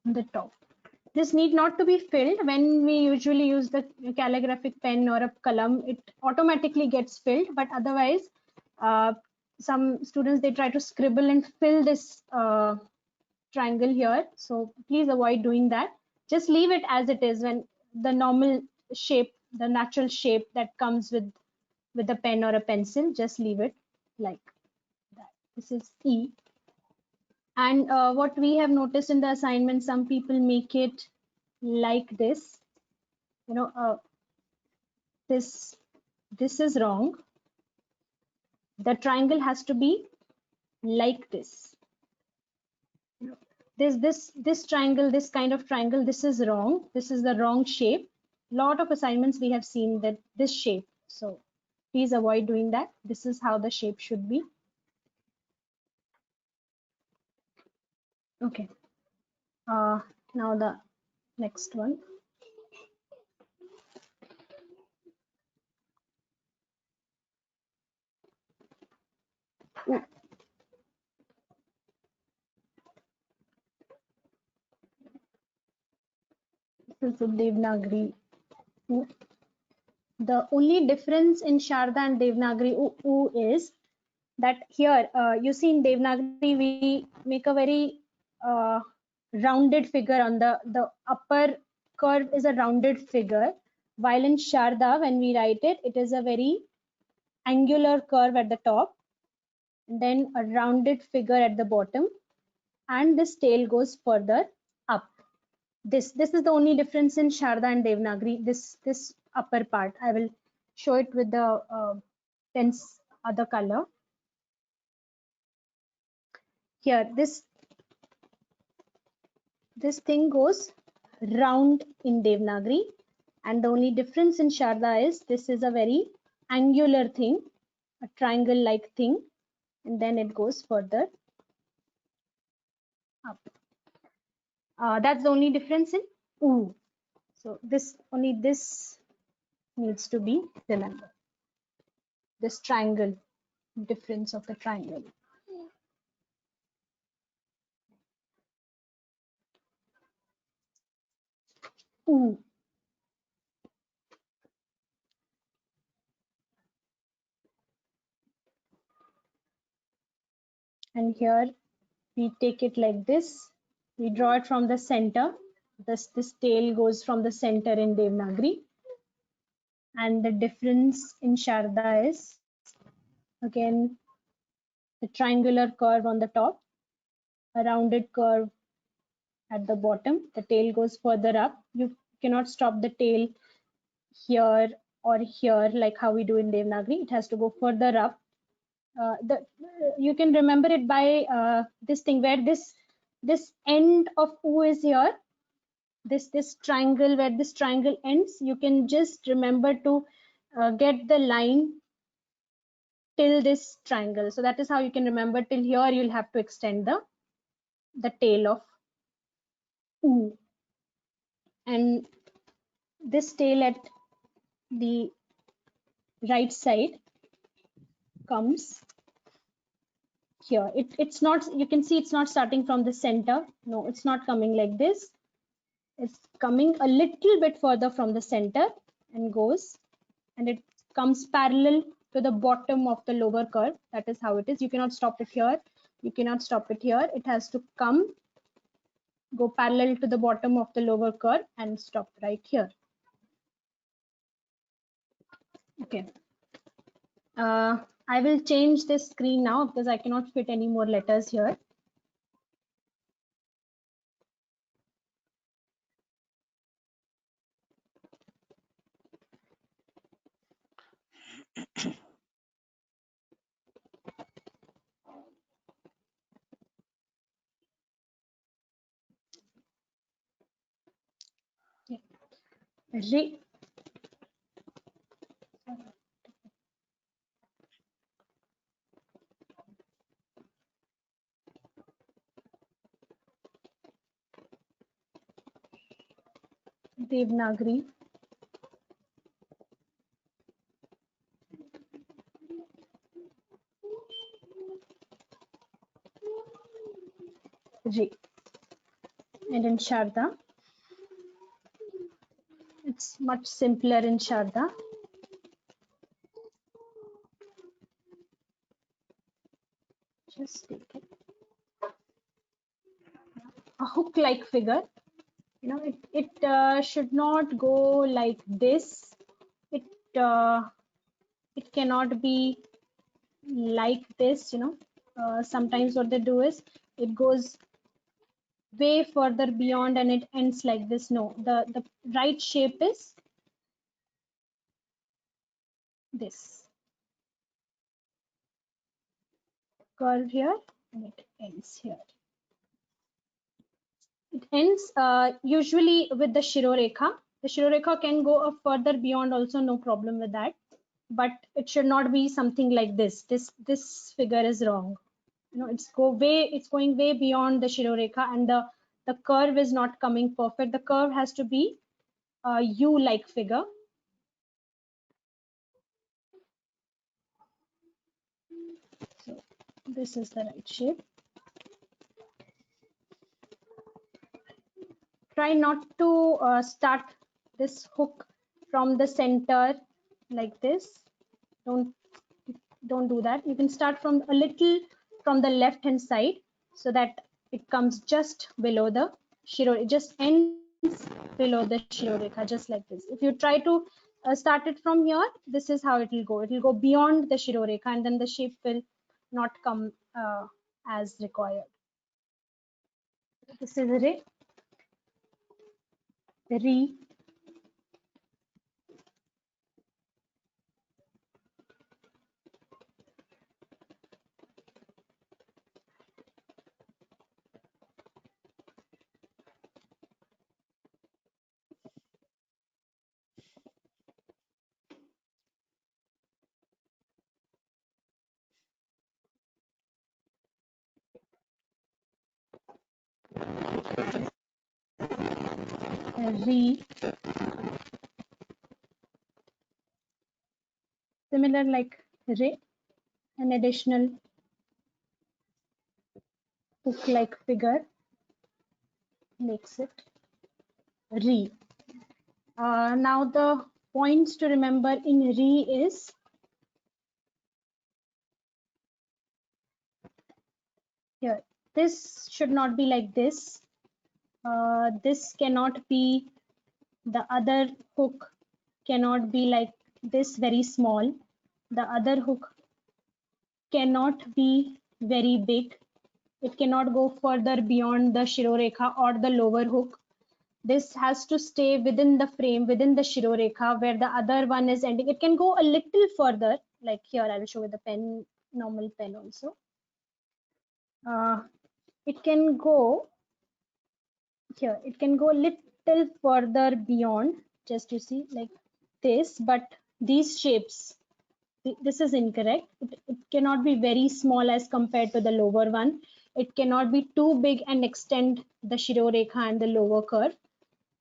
on the top. This need not to be filled. When we usually use the calligraphic pen or a kalam, it automatically gets filled, but otherwise some students, they try to scribble and fill this triangle here. So please avoid doing that. Just leave it as it is, when the normal shape, the natural shape that comes with with a pen or a pencil, just leave it like that. This is E. And what we have noticed in the assignment, some people make it like this. You know, this is wrong. The triangle has to be like this. This triangle, this kind of triangle, this is wrong. This is the wrong shape. Lot of assignments we have seen that this shape. So please avoid doing that. This is how the shape should be. Okay. Now the next one. Ooh. This is the Devanagari. Ooh. The only difference in Sharda and Devanagari is that here you see in Devanagari we make a very rounded figure on the upper curve is a rounded figure, while in Sharda when we write it, it is a very angular curve at the top, and then a rounded figure at the bottom, and this tail goes further up. This is the only difference in Sharda and Devanagari. This upper part, I will show it with the tense other color. Here this thing goes round in Devanagari, and the only difference in Sharda is this is a very angular thing, a triangle like thing, and then it goes further up. That's the only difference in U. So this needs to be remembered. This triangle, difference of the triangle. U. And here we take it like this. We draw it from the center. This tail goes from the center in Devanagari. And the difference in Sharda is, again, the triangular curve on the top, a rounded curve at the bottom. The tail goes further up. You cannot stop the tail here or here like how we do in Devanagari. It has to go further up. You can remember it by this thing where this end of U is here. This triangle, where this triangle ends, you can just remember to get the line till this triangle. So that is how you can remember. Till here you'll have to extend the tail of U, and this tail at the right side comes here. It's not, you can see it's not starting from the center. No, it's not coming like this. It's coming a little bit further from the center and goes, and it comes parallel to the bottom of the lower curve. That is how it is. You cannot stop it here. You cannot stop it here. It has to go parallel to the bottom of the lower curve and stop right here. Okay. I will change this screen now because I cannot fit any more letters here. Re Devanagari. Re. And in Sharda, it's much simpler in Sharda. Just take it. A hook-like figure. You know, it should not go like this. It it cannot be like this, sometimes what they do is it goes way further beyond and it ends like this. No, the right shape is this curve here and it ends here. It ends usually with the Shirorekha. The Shirorekha can go up further beyond also, no problem with that, but it should not be something like this. This figure is wrong. It's going way beyond the Shirorekha, and the curve is not coming perfect. The curve has to be a U-like figure. So this is the right shape. Try not to start this hook from the center like this. Don't do that. You can start from a little from the left hand side so that it comes just below the Shiro. It just ends below the Shirorekha, just like this. If you try to start it from here, this is how it will go. It will go beyond the Shirorekha, and then the shape will not come as required. This is Re. Re. Similar like Re, an additional hook-like figure makes it Re. Now the points to remember in Re is here. This should not be like this. This cannot be, the other hook cannot be like this, very small. The other hook cannot be very big. It cannot go further beyond the Shirorekha or the lower hook. This has to stay within the frame, within the Shirorekha, where the other one is ending. It can go a little further, like here, I will show with the pen, normal pen also. It can go here, it can go a little further beyond, just you see, like this, but these shapes, this is incorrect. It cannot be very small as compared to the lower one. It cannot be too big and extend the Shirorekha and the lower curve.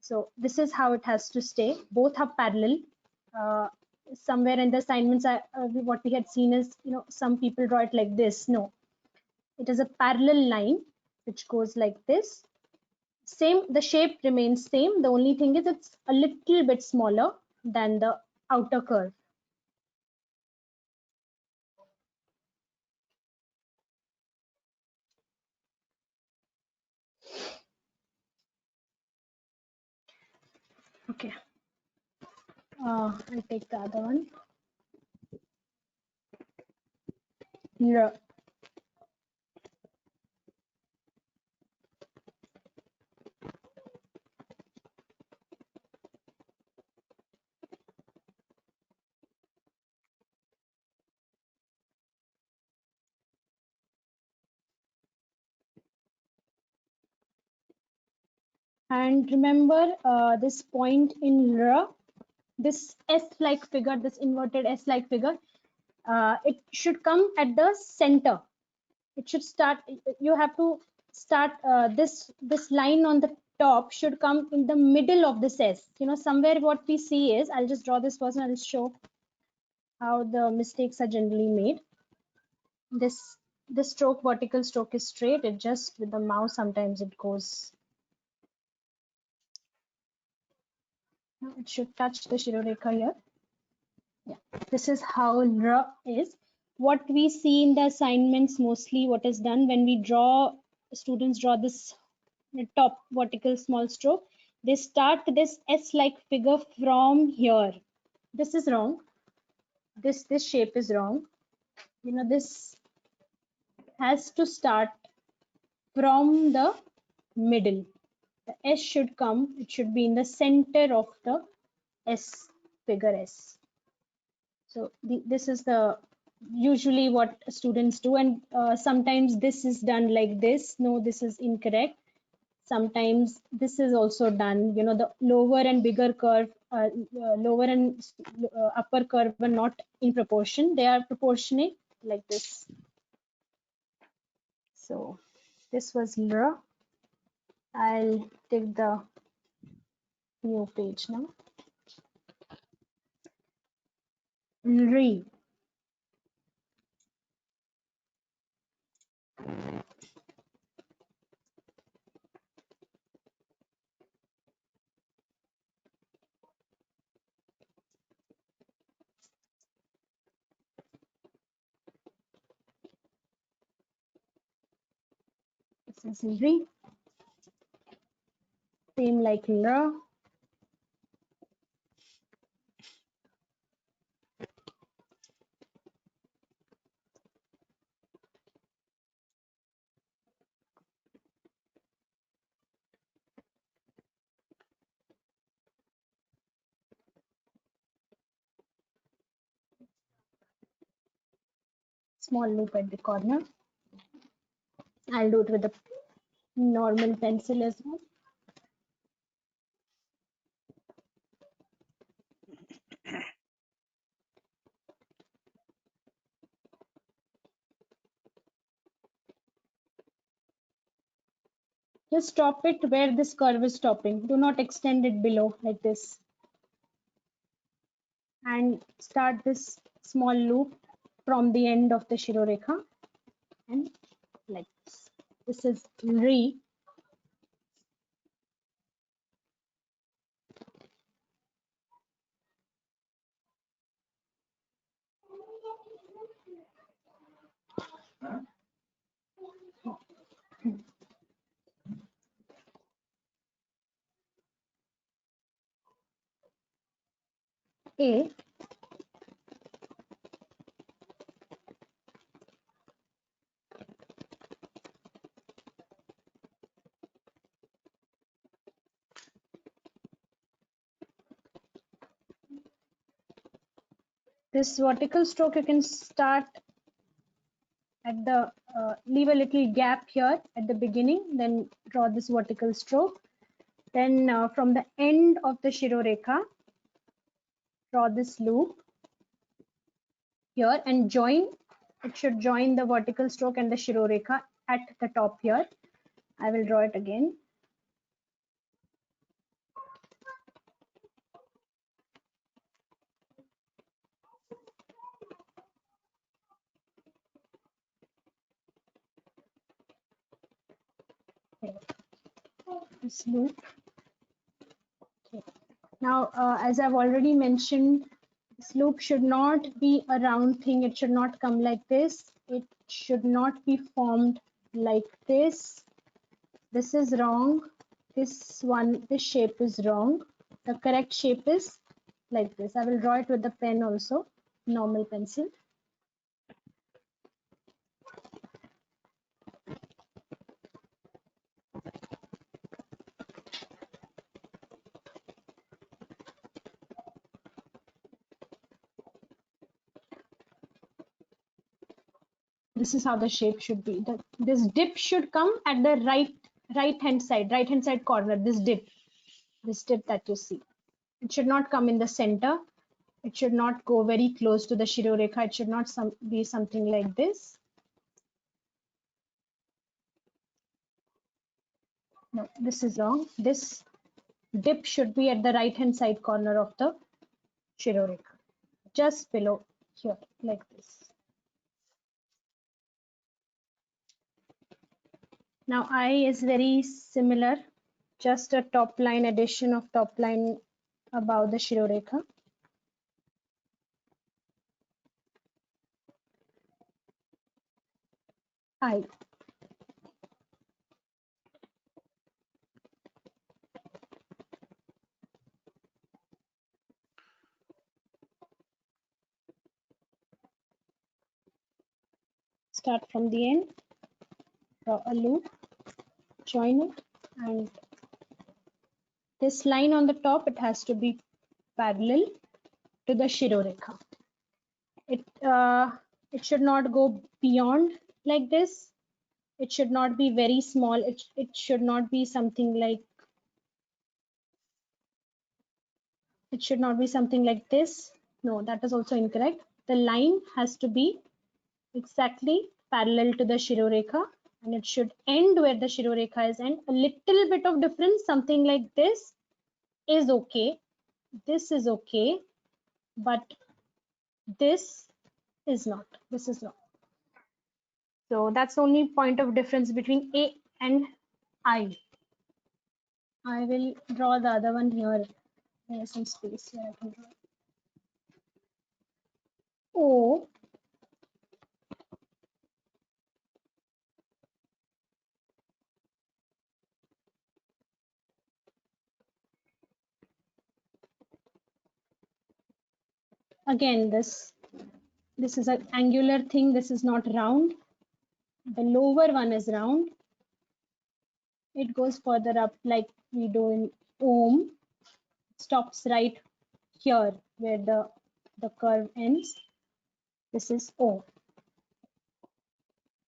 So this is how it has to stay. Both are parallel. Somewhere in the assignments, what we had seen is, some people draw it like this. No, it is a parallel line which goes like this. Same, the shape remains same. The only thing is it's a little bit smaller than the outer curve. Okay. I'll take the other one. L. And remember this point in R, this S-like figure, this inverted S-like figure, it should come at the center. It should start, you have to start this line on the top should come in the middle of this S. Somewhere what we see is, I'll just draw this person, I'll show how the mistakes are generally made. This stroke, vertical stroke is straight. It just, with the mouse, sometimes it goes. It should touch the Shirorekha here. Yeah, this is how R is. What we see in the assignments mostly, what is done when we draw, students draw this top vertical small stroke, they start this S-like figure from here. This is wrong. this shape is wrong. You know, this has to start from the middle. The S should come, it should be in the center of the S, figure S. So this is the usually what students do, and sometimes this is done like this. No, this is incorrect. Sometimes this is also done. You know, the lower and bigger curve, lower and upper curve are not in proportion. They are proportionate like this. So this was L. I'll take the new page now. Re. This is Re. Same like L. Small loop at the corner. I'll do it with a normal pencil as well. Just stop it where this curve is stopping. Do not extend it below like this. And start this small loop from the end of the Shirorekha and like this. This is Re. A. This vertical stroke you can start at the leave a little gap here at the beginning, then draw this vertical stroke. Then from the end of the Shirorekha, draw this loop here and join. It should join the vertical stroke and the Shirorekha at the top here. I will draw it again. This loop. Okay. Now, as I've already mentioned, this loop should not be a round thing. It should not come like this. It should not be formed like this. This is wrong. This one, this shape is wrong. The correct shape is like this. I will draw it with the pen also, normal pencil. This is how the shape should be. This dip should come at the right hand side corner. This dip that you see. It should not come in the center. It should not go very close to the Shirorekha. It should not be something like this. No, this is wrong. This dip should be at the right hand side corner of the Shirorekha, just below here, like this. Now I is very similar, just a top line addition of top line above the Shirorekha. I. start from the end, draw a loop, join it, and this line on the top, it has to be parallel to the Shirorekha. It should not go beyond like this. It should not be very small. It should not be something like, it should not be something like this. No, that is also incorrect. The line has to be exactly parallel to the Shirorekha, and it should end where the Shirorekha is end. A little bit of difference, something like this is okay. This is okay, but this is not. This is not. So that's the only point of difference between A and I. I will draw the other one here. There's some space here. I can draw. O. Again, this is an angular thing. This is not round. The lower one is round. It goes further up like we do in Om. Stops right here where the curve ends. This is O.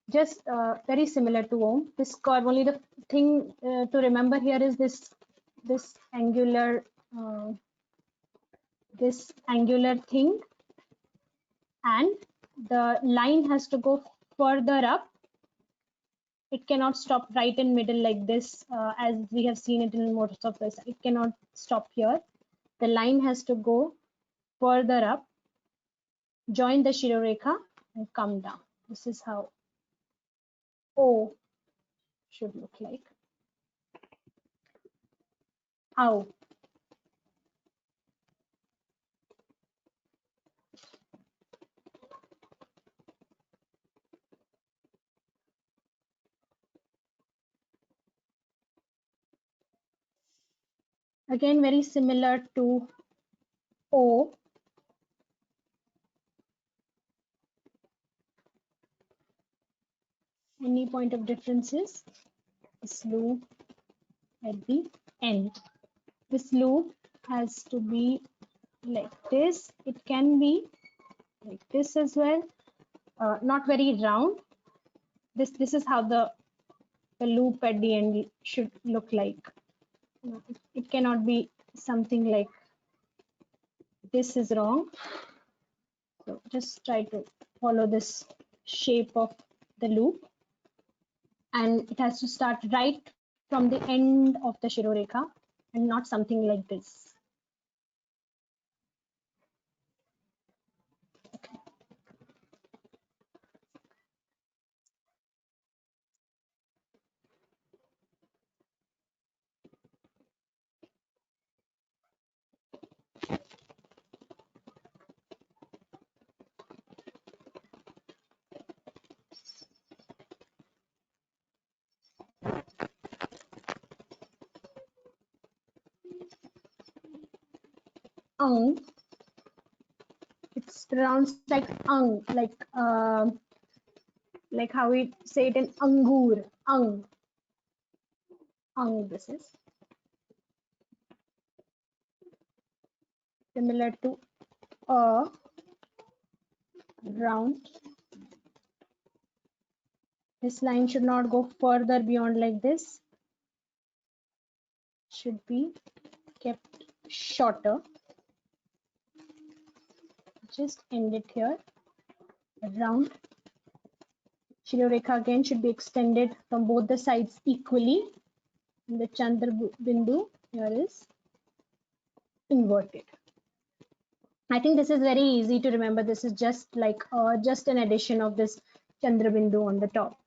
Just very similar to Om. This curve, only the thing to remember here is this angular thing, and the line has to go further up. It cannot stop right in middle like this, as we have seen it in most of this. It cannot stop here. The line has to go further up, join the Shirorekha, and come down. This is how O should look like. Ow. Again, very similar to O. Only point of difference is this loop at the end. This loop has to be like this. It can be like this as well. Not very round. This is how the loop at the end should look like. It cannot be something like this is wrong. So just try to follow this shape of the loop, and it has to start right from the end of the Shirorekha and not something like this. Ang, it's pronounced like ang, like how we say it in angur. Ang, this is similar to a round. This line should not go further beyond like this. Should be kept shorter. Just end it here. Round. Shirorekha again should be extended from both the sides equally. And the Chandra Bindu here is inverted. I think this is very easy to remember. This is just like just an addition of this Chandra Bindu on the top.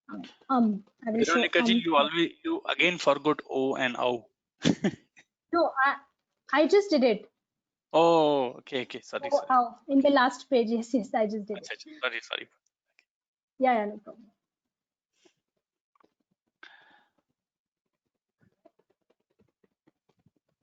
I will show. Veronica ji, you again forgot O and O. No, I just did it. Oh, okay. Sorry. In the last page, yes, I just did it. Sorry. Yeah, no problem.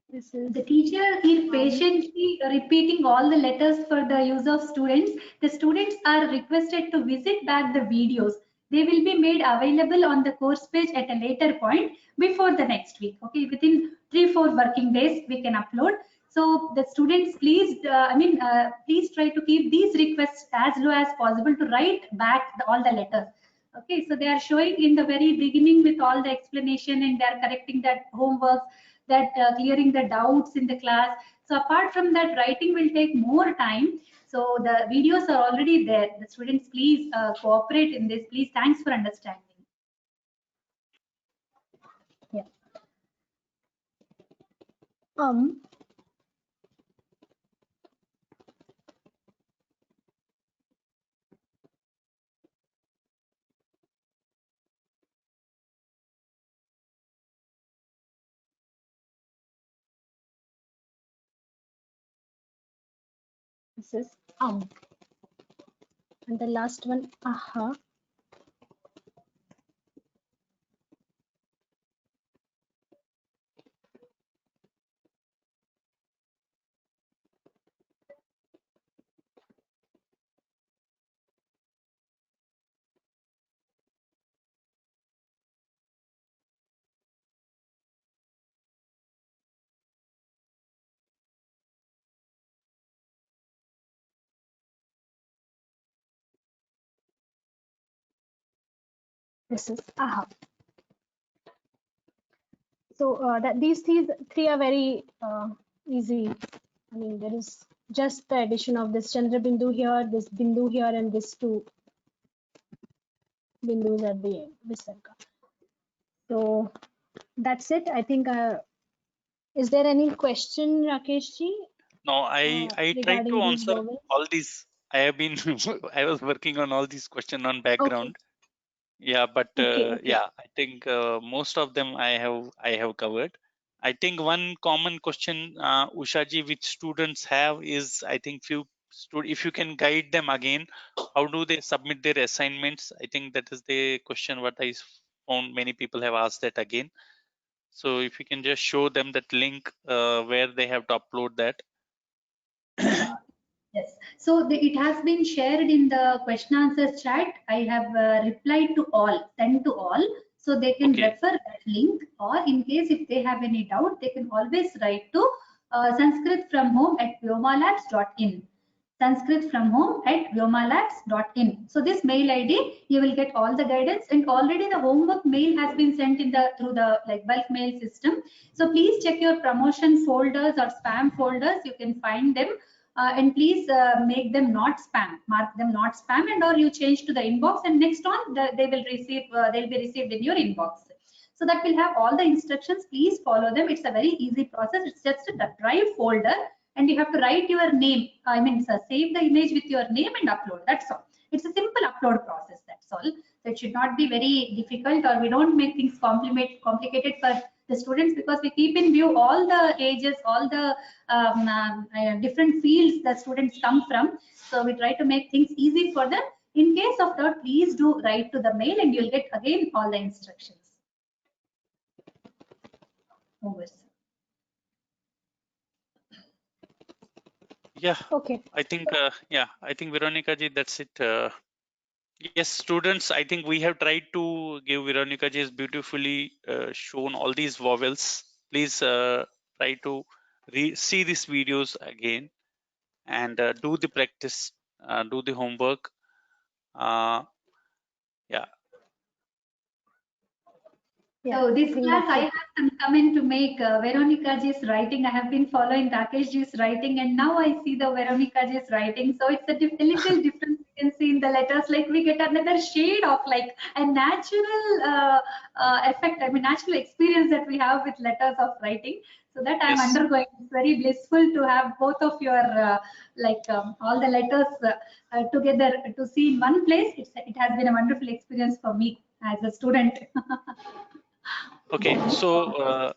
This is The teacher is patiently repeating all the letters for the use of students. The students are requested to visit back the videos. They will be made available on the course page at a later point before the next week. Okay, within 3-4 working days we can upload. So the students, please, please try to keep these requests as low as possible to write back all the letters. Okay, so they are showing in the very beginning with all the explanation, and they are correcting that homework, that clearing the doubts in the class. So apart from that, writing will take more time. So the videos are already there. The students, please cooperate in this. Please, thanks for understanding. yeah. This is and the last one aha. This is aha. So that these three are very easy. I mean, there is just the addition of this Chandra Bindu here, this Bindu here, and this two Bindus at the end, Visarga. So that's it. I think. Is there any question, Rakesh ji, No, I tried to regarding these answer vowels? all these. I have been I was working on all these questions on background. Okay. Yeah, but Okay. yeah, I think most of them I have covered. I think one common question, Ushaji, which students have is, I think if you can guide them again, how do they submit their assignments? I think that is the question what I found many people have asked that again. So if you can just show them that link where they have to upload that. Yes. So it has been shared in the question answers chat. I have replied to all, sent to all. So they can Okay. refer that link, or in case if they have any doubt, they can always write to Sanskrit from home at vyomalabs.in. Sanskrit from home at vyomalabs.in. So this mail ID, you will get all the guidance, and already the homework mail has been sent in the through the bulk mail system. So please check your promotion folders or spam folders. You can find them. And please make them not spam, mark them not spam, and or you change to the inbox, and next on they will receive, they'll be received in your inbox. So that will have all the instructions. Please follow them. It's a very easy process. It's just a drive folder, and you have to write your name. I mean, save the image with your name and upload. That's all. It's a simple upload process. That's all. So it should not be very difficult, or we don't make things complicated for the students, because we keep in view all the ages, all the different fields the students come from. So we try to make things easy for them. In case of that, please do write to the mail, and you'll get again all the instructions. Over. Yeah, Okay. I think I think Veronica ji, that's it. Yes, students, I think we have tried to give Veronica ji has beautifully shown all these vowels. Please try to see these videos again and do the practice, do the homework. Yeah. Yeah. So this I think class, that's I it. have some comment to make. Veronica ji's writing. I have been following Rakesh ji's writing, and now I see the Veronica ji's writing. So it's a little difference we can see in the letters. Like we get another shade of like a natural effect. I mean, natural experience that we have with letters of writing. So that I'm Yes. undergoing. It's very blissful to have both of your all the letters together to see in one place. It has been a wonderful experience for me as a student. Okay. So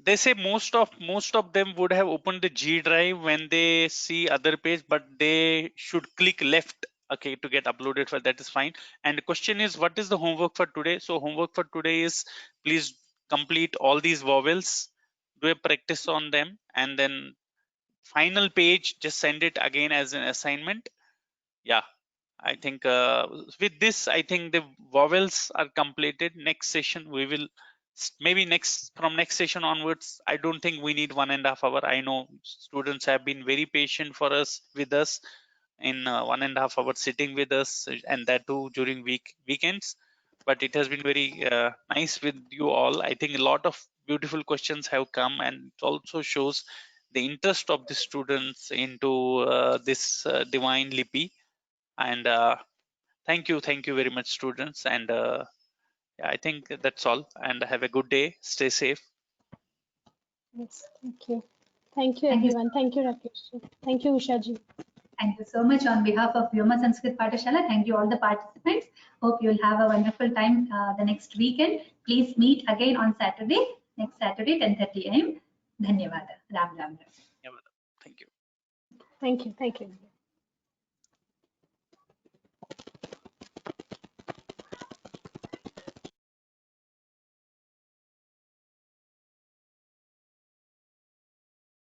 they say most of them would have opened the G drive when they see other page, but they should click left. Okay, to get uploaded for that is fine. And the question is, what is the homework for today? So homework for today is, please complete all these vowels. do a practice on them, and then final page just send it again as an assignment. Yeah, I think with this, I think the vowels are completed. Next session we will maybe from next session onwards. I don't think we need 1.5 hours. I know students have been very patient for us with us in 1.5 hours sitting with us, and that too during weekends. But it has been very nice with you all. I think a lot of beautiful questions have come, and it also shows the interest of the students into this divine lipi. And thank you very much, students. And yeah, I think that's all. And have a good day. Stay safe. Yes, thank you. Thank you, Thank you. everyone. Thank you, Rakesh. Thank you, Usha ji. Thank you so much on behalf of Vyoma Sanskrit Pathshala. Thank you all the participants. Hope you'll have a wonderful time the next weekend. Please meet again on Saturday, next Saturday, 10:30 AM. Dhanyawada. Ram Ram Ram. Thank you. Thank you. Thank you.